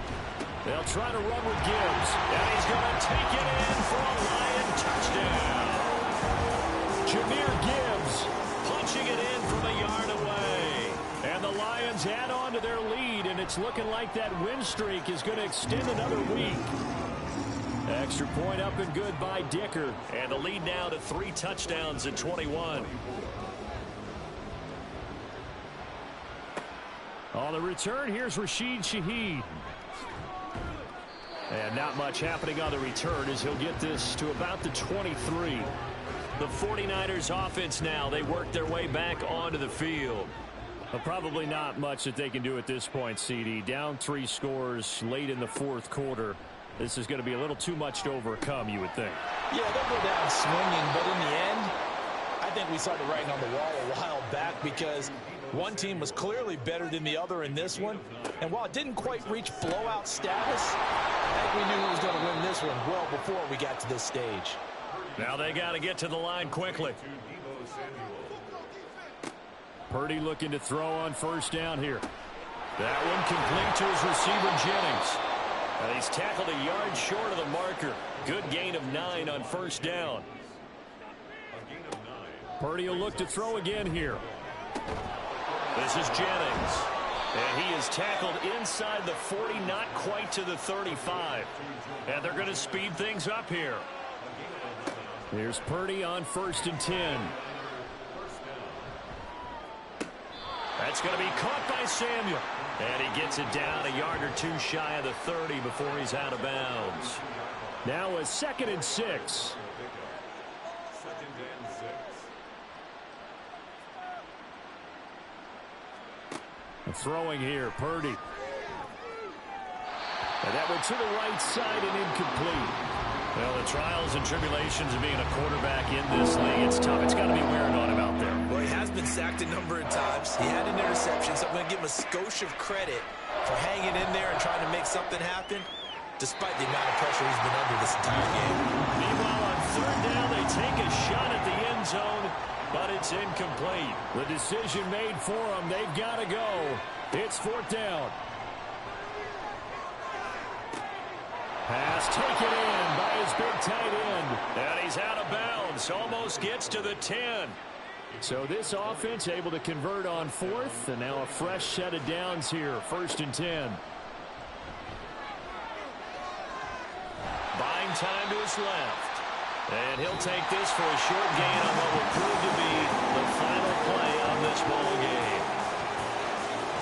They'll try to run with Gibbs. And he's going to take it in for a Lion touchdown. Jahmyr Gibbs Punching it in from a yard away. And the Lions add on to their lead, and it's looking like that win streak is going to extend another week. Extra point up and good by Dicker. And the lead now to 3 touchdowns at 21. On the return, here's Rashid Shaheed. And not much happening on the return as he'll get this to about the 23. The 49ers offense now, they work their way back onto the field. Probably not much that they can do at this point, CD. Down 3 scores late in the fourth quarter. This is going to be a little too much to overcome, you would think. Yeah, they'll go down swinging, but in the end, I think we saw the writing on the wall a while back because one team was clearly better than the other in this one. And while it didn't quite reach blowout status, I think we knew who was going to win this one well before we got to this stage. Now they got to get to the line quickly. Purdy looking to throw on first down here. That one complete to his receiver, Jennings. And he's tackled a yard short of the marker. Good gain of 9 on first down. Purdy will look to throw again here. This is Jennings. And he is tackled inside the 40, not quite to the 35. And they're going to speed things up here. Here's Purdy on 1st and 10. That's going to be caught by Samuel. And he gets it down a yard or 2 shy of the 30 before he's out of bounds. Now a 2nd and 6. Throwing here, Purdy. And that went to the right side and incomplete. Well, the trials and tribulations of being a quarterback in this league, it's tough. It's got to be wearing on him out there. Well, he has been sacked a number of times. He had an interception, so I'm going to give him a skosh of credit for hanging in there and trying to make something happen, despite the amount of pressure he's been under this entire game. Meanwhile, on 3rd down, they take a shot at the end zone, but it's incomplete. The decision made for them. They've got to go. It's 4th down. Pass taken in by his big tight end. And he's out of bounds. Almost gets to the 10. So this offense able to convert on 4th, and now a fresh set of downs here. 1st and 10. Buying time to his left. And he'll take this for a short gain on what will prove to be the final play on this ball game.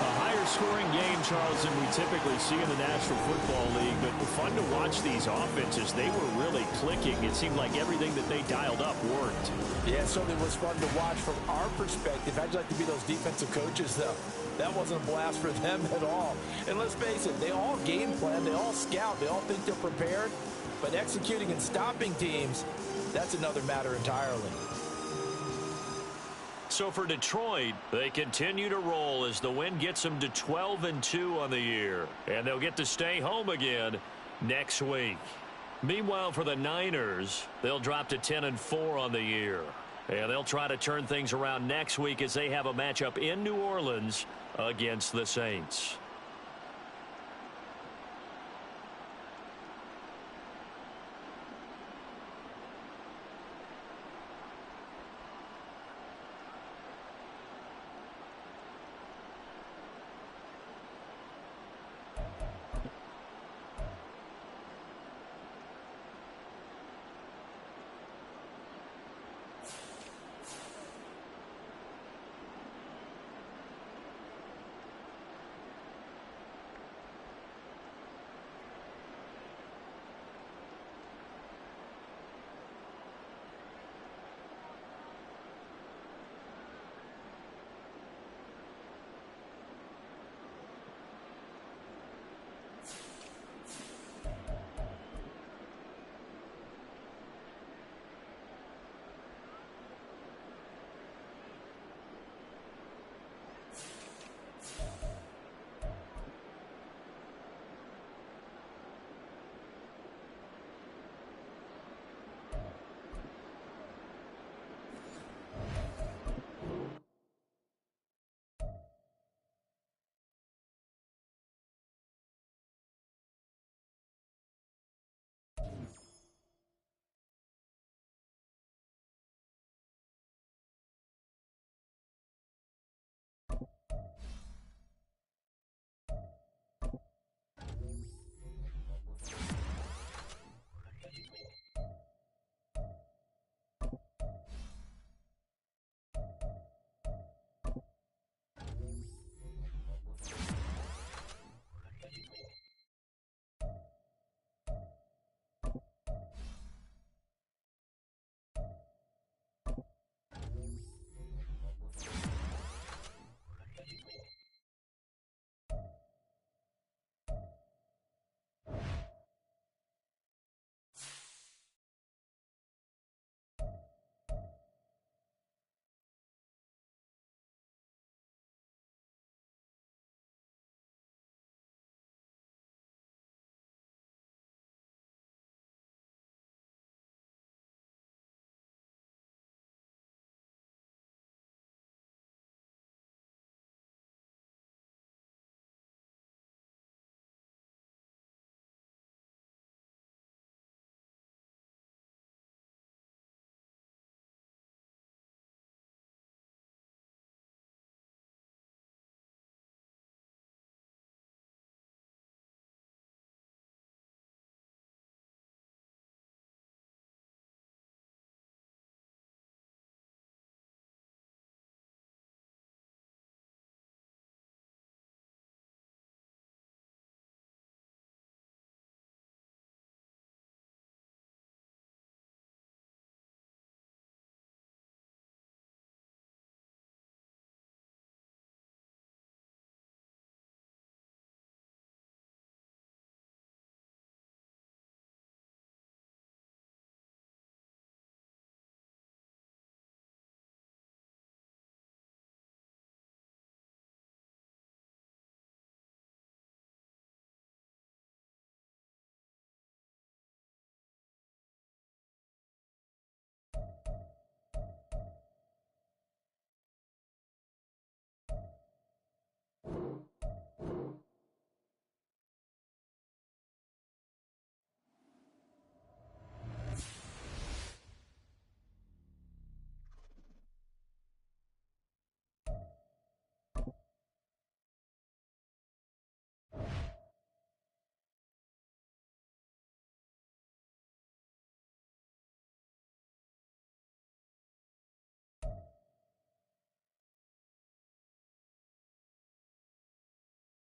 A higher scoring game, Charles, than we typically see in the National Football League, but fun to watch these offenses. They were really clicking. It seemed like everything that they dialed up worked. Yeah, it certainly was fun to watch from our perspective. I'd like to be those defensive coaches, though. That wasn't a blast for them at all. And let's face it, they all game plan, they all scout, they all think they're prepared. But executing and stopping teams, that's another matter entirely. So for Detroit, they continue to roll as the win gets them to 12-2 on the year. And they'll get to stay home again next week. Meanwhile, for the Niners, they'll drop to 10-4 on the year. And they'll try to turn things around next week as they have a matchup in New Orleans against the Saints.